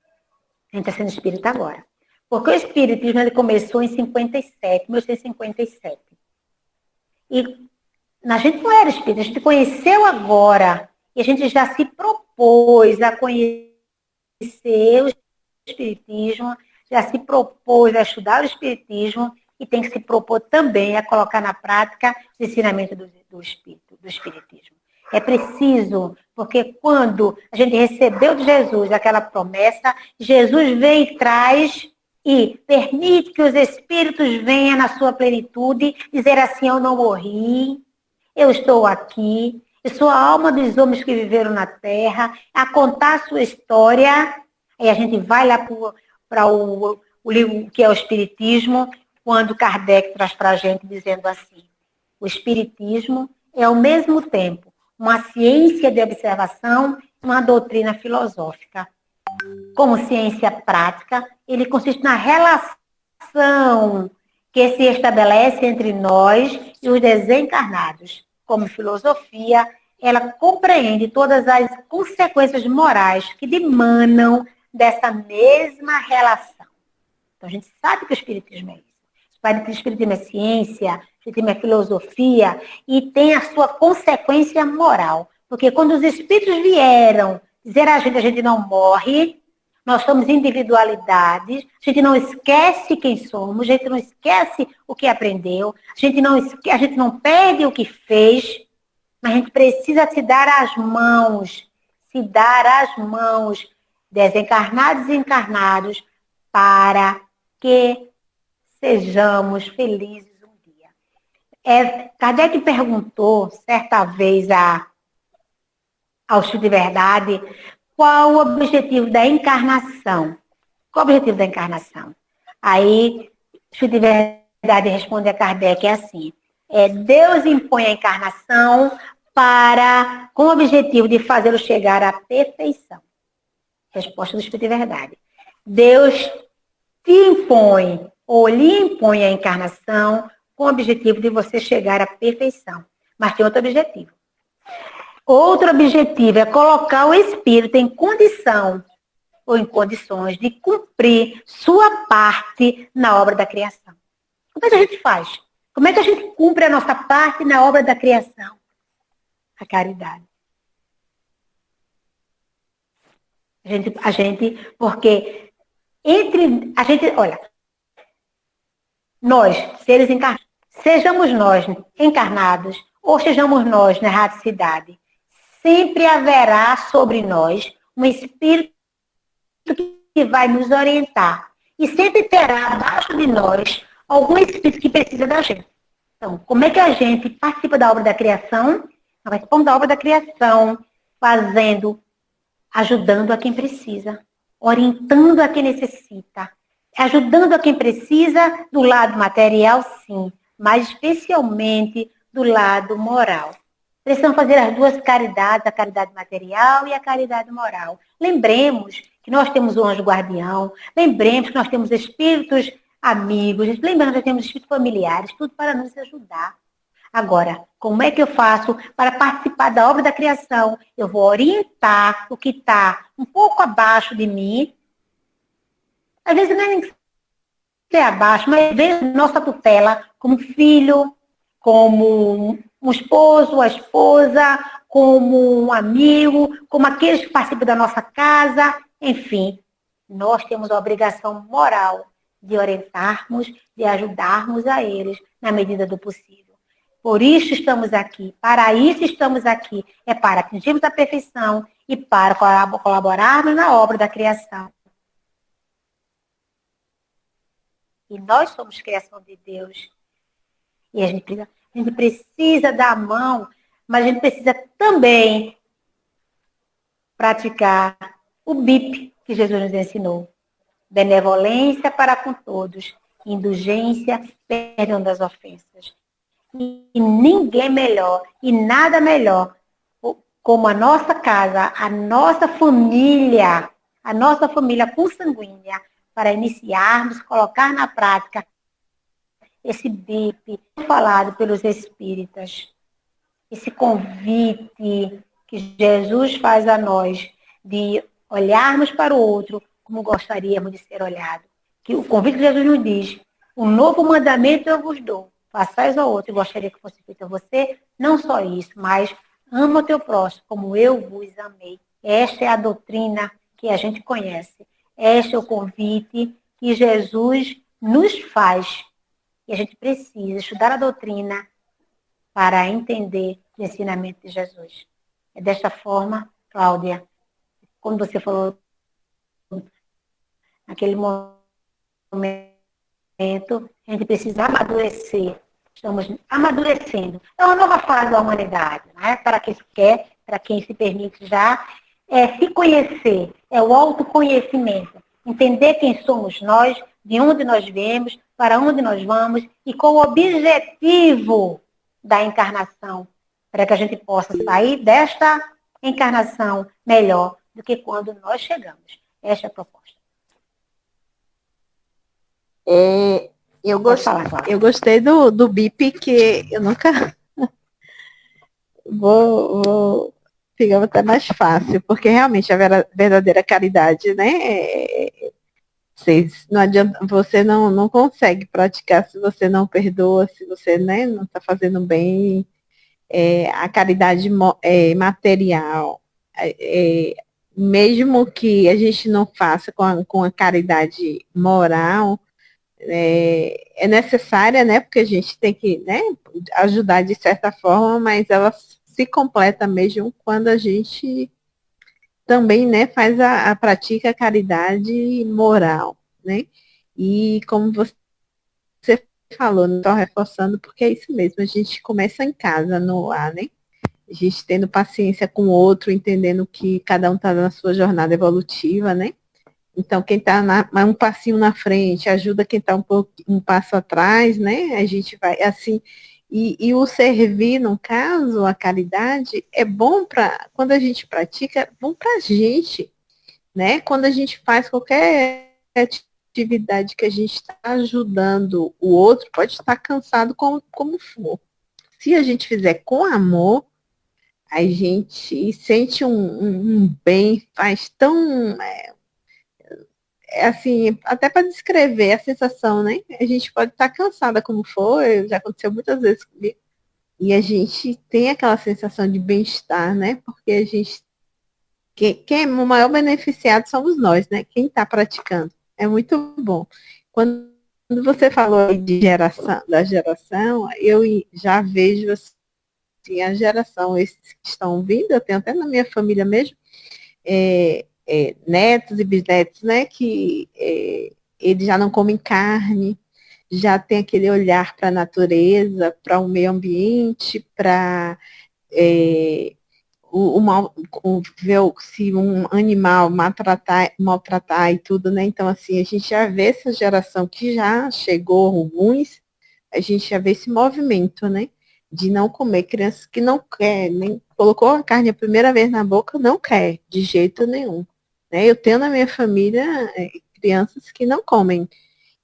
A gente está sendo espírita agora. Porque o Espiritismo ele começou em 57, 1957. E a gente não era espírita, a gente conheceu agora. E a gente já se propôs propôs a conhecer o Espiritismo, já se propôs a estudar o Espiritismo e tem que se propor também a colocar na prática os ensinamentos do Espiritismo. É preciso, porque quando a gente recebeu de Jesus aquela promessa, Jesus vem e traz e permite que os Espíritos venham na sua plenitude, dizer assim, eu não morri, eu estou aqui, eu sou a alma dos homens que viveram na Terra, a contar a sua história. Aí a gente vai lá para o livro que é o Espiritismo, quando Kardec traz para a gente dizendo assim, o Espiritismo é ao mesmo tempo uma ciência de observação e uma doutrina filosófica. Como ciência prática, ele consiste na relação que se estabelece entre nós e os desencarnados. Como filosofia, ela compreende todas as consequências morais que dimanam dessa mesma relação. Então, a gente sabe que o Espiritismo é isso. O Espiritismo é ciência, o Espiritismo é filosofia e tem a sua consequência moral. Porque quando os Espíritos vieram dizer a gente não morre, nós somos individualidades, a gente não esquece quem somos, a gente não esquece o que aprendeu, a gente não perde o que fez, mas a gente precisa se dar as mãos, desencarnados e encarnados, para que sejamos felizes um dia. Kardec perguntou, certa vez, ao Espírito de Verdade, qual o objetivo da encarnação? Qual o objetivo da encarnação? Aí, o Espírito de Verdade responde a Kardec assim, Deus impõe a encarnação com o objetivo de fazê-lo chegar à perfeição. Resposta do Espírito de Verdade. Deus te impõe, ou lhe impõe a encarnação com o objetivo de você chegar à perfeição. Mas tem outro objetivo. Outro objetivo é colocar o espírito em condição ou em condições de cumprir sua parte na obra da criação. Como é que a gente faz? Como é que a gente cumpre a nossa parte na obra da criação? A caridade. Porque olha, nós, seres encarnados, sejamos nós encarnados ou sejamos nós na erraticidade, sempre haverá sobre nós um espírito que vai nos orientar. E sempre terá abaixo de nós algum espírito que precisa da gente. Então, como é que a gente participa da obra da criação? Nós participamos da obra da criação, ajudando a quem precisa, orientando a quem necessita, ajudando a quem precisa do lado material, sim, mas especialmente do lado moral. Precisamos fazer as duas caridades, a caridade material e a caridade moral. Lembremos que nós temos um anjo guardião, lembremos que nós temos espíritos amigos, lembremos que nós temos espíritos familiares, tudo para nos ajudar. Agora, como é que eu faço para participar da obra da criação? Eu vou orientar o que está um pouco abaixo de mim. Às vezes não é nem ser abaixo, mas vem nossa tutela como filho, como um esposo, a esposa, como um amigo, como aqueles que participam da nossa casa, enfim. Nós temos a obrigação moral de orientarmos, de ajudarmos a eles na medida do possível. Por isso estamos aqui, para isso estamos aqui, é para atingirmos a perfeição e para colaborarmos na obra da criação. E nós somos criação de Deus. E a gente precisa dar a mão, mas a gente precisa também praticar o BIP que Jesus nos ensinou. Benevolência para com todos, indulgência, perdão das ofensas. E ninguém melhor, e nada melhor, como a nossa casa, a nossa família consanguínea, para iniciarmos, colocar na prática esse BIP falado pelos espíritas, esse convite que Jesus faz a nós de olharmos para o outro como gostaríamos de ser olhados. Que o convite que Jesus nos diz, um novo mandamento eu vos dou, façais ao outro, e gostaria que fosse feito a você, não só isso, mas ama o teu próximo como eu vos amei. Esta é a doutrina que a gente conhece. Este é o convite que Jesus nos faz. E a gente precisa estudar a doutrina para entender o ensinamento de Jesus. É desta forma, Cláudia, como você falou naquele momento, a gente precisa amadurecer. Estamos amadurecendo. É uma nova fase da humanidade, né? Para quem quer, para quem se permite já, se conhecer, é o autoconhecimento. Entender quem somos nós, de onde nós viemos, para onde nós vamos e qual o objetivo da encarnação, para que a gente possa sair desta encarnação melhor do que quando nós chegamos. Esta é a proposta. Eu gostei do BIP, que eu nunca vou ficar até mais fácil, porque realmente a verdadeira caridade, né? Não adianta, você não consegue praticar se você não perdoa, se você, né, não está fazendo bem. A caridade material, mesmo que a gente não faça com a caridade moral, é necessária, né? Porque a gente tem que, né, ajudar de certa forma, mas ela se completa mesmo quando a gente também, né, faz pratica a caridade moral, né? E como você falou, não estou reforçando, porque é isso mesmo, a gente começa em casa, no ar, né? A gente tendo paciência com o outro, entendendo que cada um está na sua jornada evolutiva, né? Então, quem está um passinho na frente ajuda quem está um passo atrás, né? A gente vai assim. E o servir, no caso, a caridade, é bom para, quando a gente pratica, é bom para a gente, né? Quando a gente faz qualquer atividade que a gente está ajudando o outro, pode estar cansado como for. Se a gente fizer com amor, a gente sente um bem, faz tão... assim, até para descrever a sensação, né? A gente pode estar cansada como for, já aconteceu muitas vezes comigo, e a gente tem aquela sensação de bem-estar, né? Porque a gente, quem é o maior beneficiado somos nós, né? Quem está praticando. É muito bom. Quando você falou de da geração, eu já vejo assim, a geração, esses que estão vindo, eu tenho até na minha família mesmo, netos e bisnetos, né, que eles já não comem carne, já tem aquele olhar para a natureza, para o meio ambiente, para ver se um animal maltratar e tudo, né? Então, assim, a gente já vê essa geração que já chegou, alguns, a gente já vê esse movimento, né? De não comer, crianças que não quer, nem colocou a carne a primeira vez na boca, não quer, de jeito nenhum. Né? Eu tenho na minha família crianças que não comem.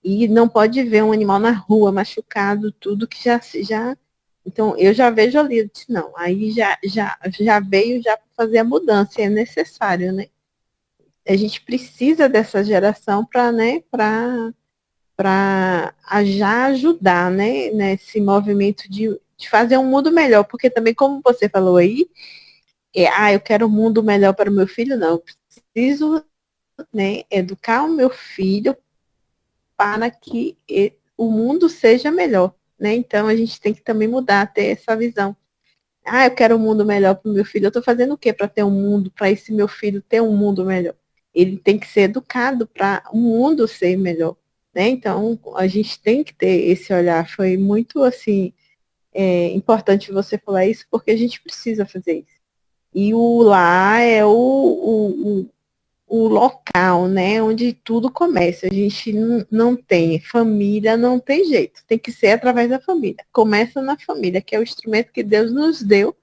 E não pode ver um animal na rua machucado, tudo que já. Então, eu já vejo ali, eu disse, não, aí já veio já para fazer a mudança, é necessário, né? A gente precisa dessa geração para, né, para já ajudar, né, nesse movimento de fazer um mundo melhor, porque também, como você falou aí, eu quero um mundo melhor para o meu filho, não, eu preciso, né, educar o meu filho para que o mundo seja melhor, né? Então a gente tem que também mudar, ter essa visão. Eu quero um mundo melhor para o meu filho. Eu estou fazendo o quê para ter um mundo, para esse meu filho ter um mundo melhor? Ele tem que ser educado para o mundo ser melhor, né? Então a gente tem que ter esse olhar. Foi muito assim importante você falar isso, porque a gente precisa fazer isso. E o lar é o local, né, onde tudo começa. A gente não tem família, não tem jeito. Tem que ser através da família. Começa na família, que é o instrumento que Deus nos deu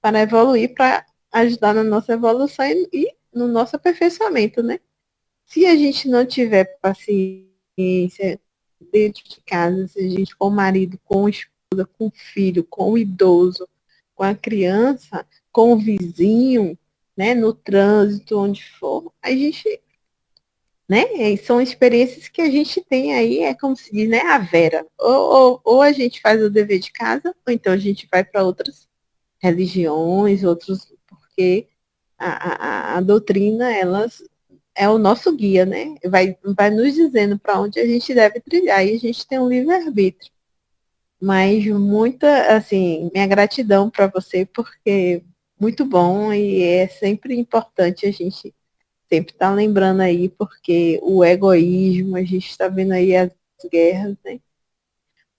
para evoluir, para ajudar na nossa evolução e no nosso aperfeiçoamento, né? Se a gente não tiver paciência dentro de casa, se a gente com o marido, com a esposa, com o filho, com o idoso, com a criança, com o vizinho, né, no trânsito, onde for, a gente, né, são experiências que a gente tem aí, é como se diz, né, a Vera, ou a gente faz o dever de casa, ou então a gente vai para outras religiões, porque a doutrina, elas é o nosso guia, né? Vai nos dizendo para onde a gente deve trilhar, e a gente tem um livre-arbítrio. Mas muita, assim, minha gratidão para você, porque muito bom, e é sempre importante a gente sempre estar lembrando aí, porque o egoísmo, a gente está vendo aí as guerras, né?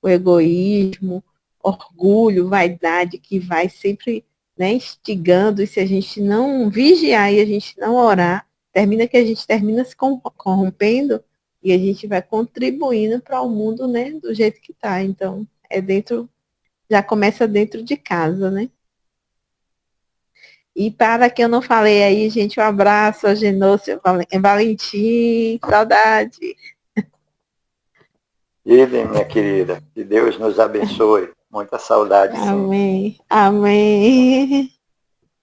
O egoísmo, orgulho, vaidade, que vai sempre, né, instigando, e se a gente não vigiar e a gente não orar, termina que a gente termina se corrompendo, e a gente vai contribuindo para o mundo, né, do jeito que está. Então, já começa dentro de casa, né? E para que eu não falei aí, gente, um abraço a Genôcio Valentim, saudade. Idem, minha querida, que Deus nos abençoe. Muita saudade. Amém. Sim. Amém.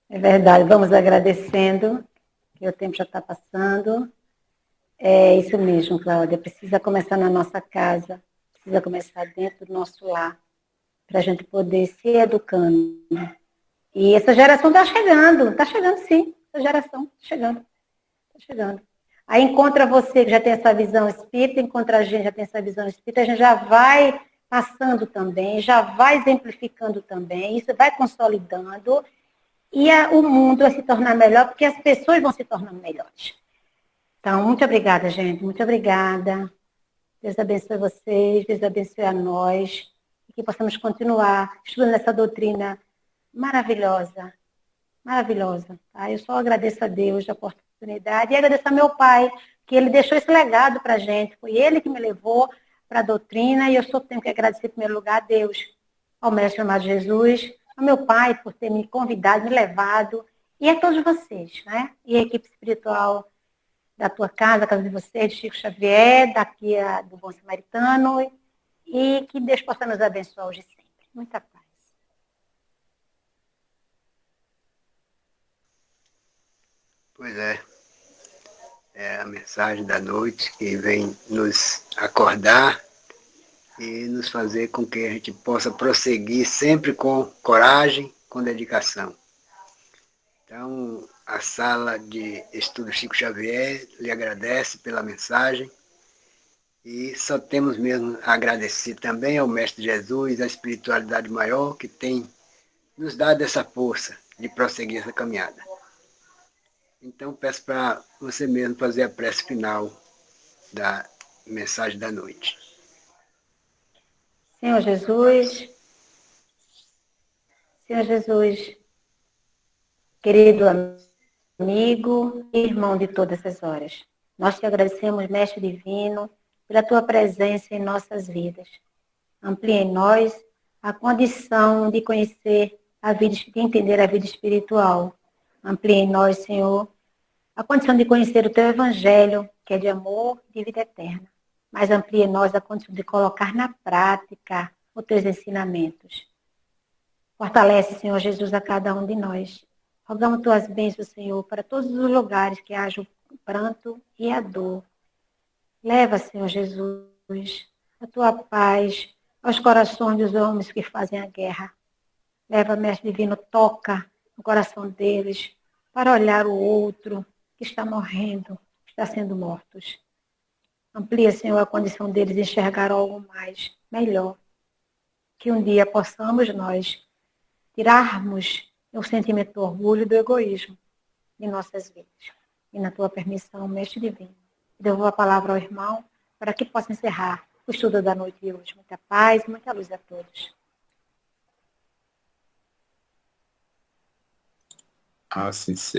É verdade, vamos agradecendo, que o tempo já está passando. É isso mesmo, Cláudia, precisa começar na nossa casa, precisa começar dentro do nosso lar, para a gente poder se educando. E essa geração está chegando sim, essa geração está chegando. Aí encontra você que já tem essa visão espírita, encontra a gente que já tem essa visão espírita, a gente já vai passando também, já vai exemplificando também, isso vai consolidando, e o mundo vai se tornar melhor, porque as pessoas vão se tornando melhores. Então, muito obrigada, gente, muito obrigada. Deus abençoe vocês, Deus abençoe a nós, e que possamos continuar estudando essa doutrina maravilhosa, maravilhosa. Tá? Eu só agradeço a Deus a oportunidade e agradeço a meu pai, que ele deixou esse legado para a gente. Foi ele que me levou para a doutrina, e eu só tenho que agradecer, em primeiro lugar, a Deus, ao mestre amado Jesus, ao meu pai por ter me convidado, me levado, e a todos vocês, né? E a equipe espiritual da tua casa, a casa de vocês, de Chico Xavier, daqui do Bom Samaritano, e que Deus possa nos abençoar hoje e sempre. Muita paz. Pois é a mensagem da noite que vem nos acordar e nos fazer com que a gente possa prosseguir sempre com coragem, com dedicação. Então, a sala de estudo Chico Xavier lhe agradece pela mensagem, e só temos mesmo a agradecer também ao Mestre Jesus, à espiritualidade maior, que tem nos dado essa força de prosseguir essa caminhada. Então, peço para você mesmo fazer a prece final da mensagem da noite. Senhor Jesus, querido amigo e irmão de todas as horas, nós te agradecemos, Mestre Divino, pela tua presença em nossas vidas. Amplie em nós a condição de conhecer a vida, de entender a vida espiritual. Amplie em nós, Senhor, a condição de conhecer o teu evangelho, que é de amor e de vida eterna. Mas amplie em nós a condição de colocar na prática os teus ensinamentos. Fortalece, Senhor Jesus, a cada um de nós. Rogamos tuas bênçãos, Senhor, para todos os lugares que haja o pranto e a dor. Leva, Senhor Jesus, a tua paz aos corações dos homens que fazem a guerra. Leva, Mestre Divino, toca no coração deles para olhar o outro que está morrendo, que está sendo mortos. Amplia, Senhor, a condição deles de enxergar algo mais, melhor. Que um dia possamos nós tirarmos o sentimento do orgulho e do egoísmo de nossas vidas. E na tua permissão, Mestre Divino, devolvo a palavra ao irmão para que possa encerrar o estudo da noite de hoje. Muita paz, muita luz a todos. Assim seja.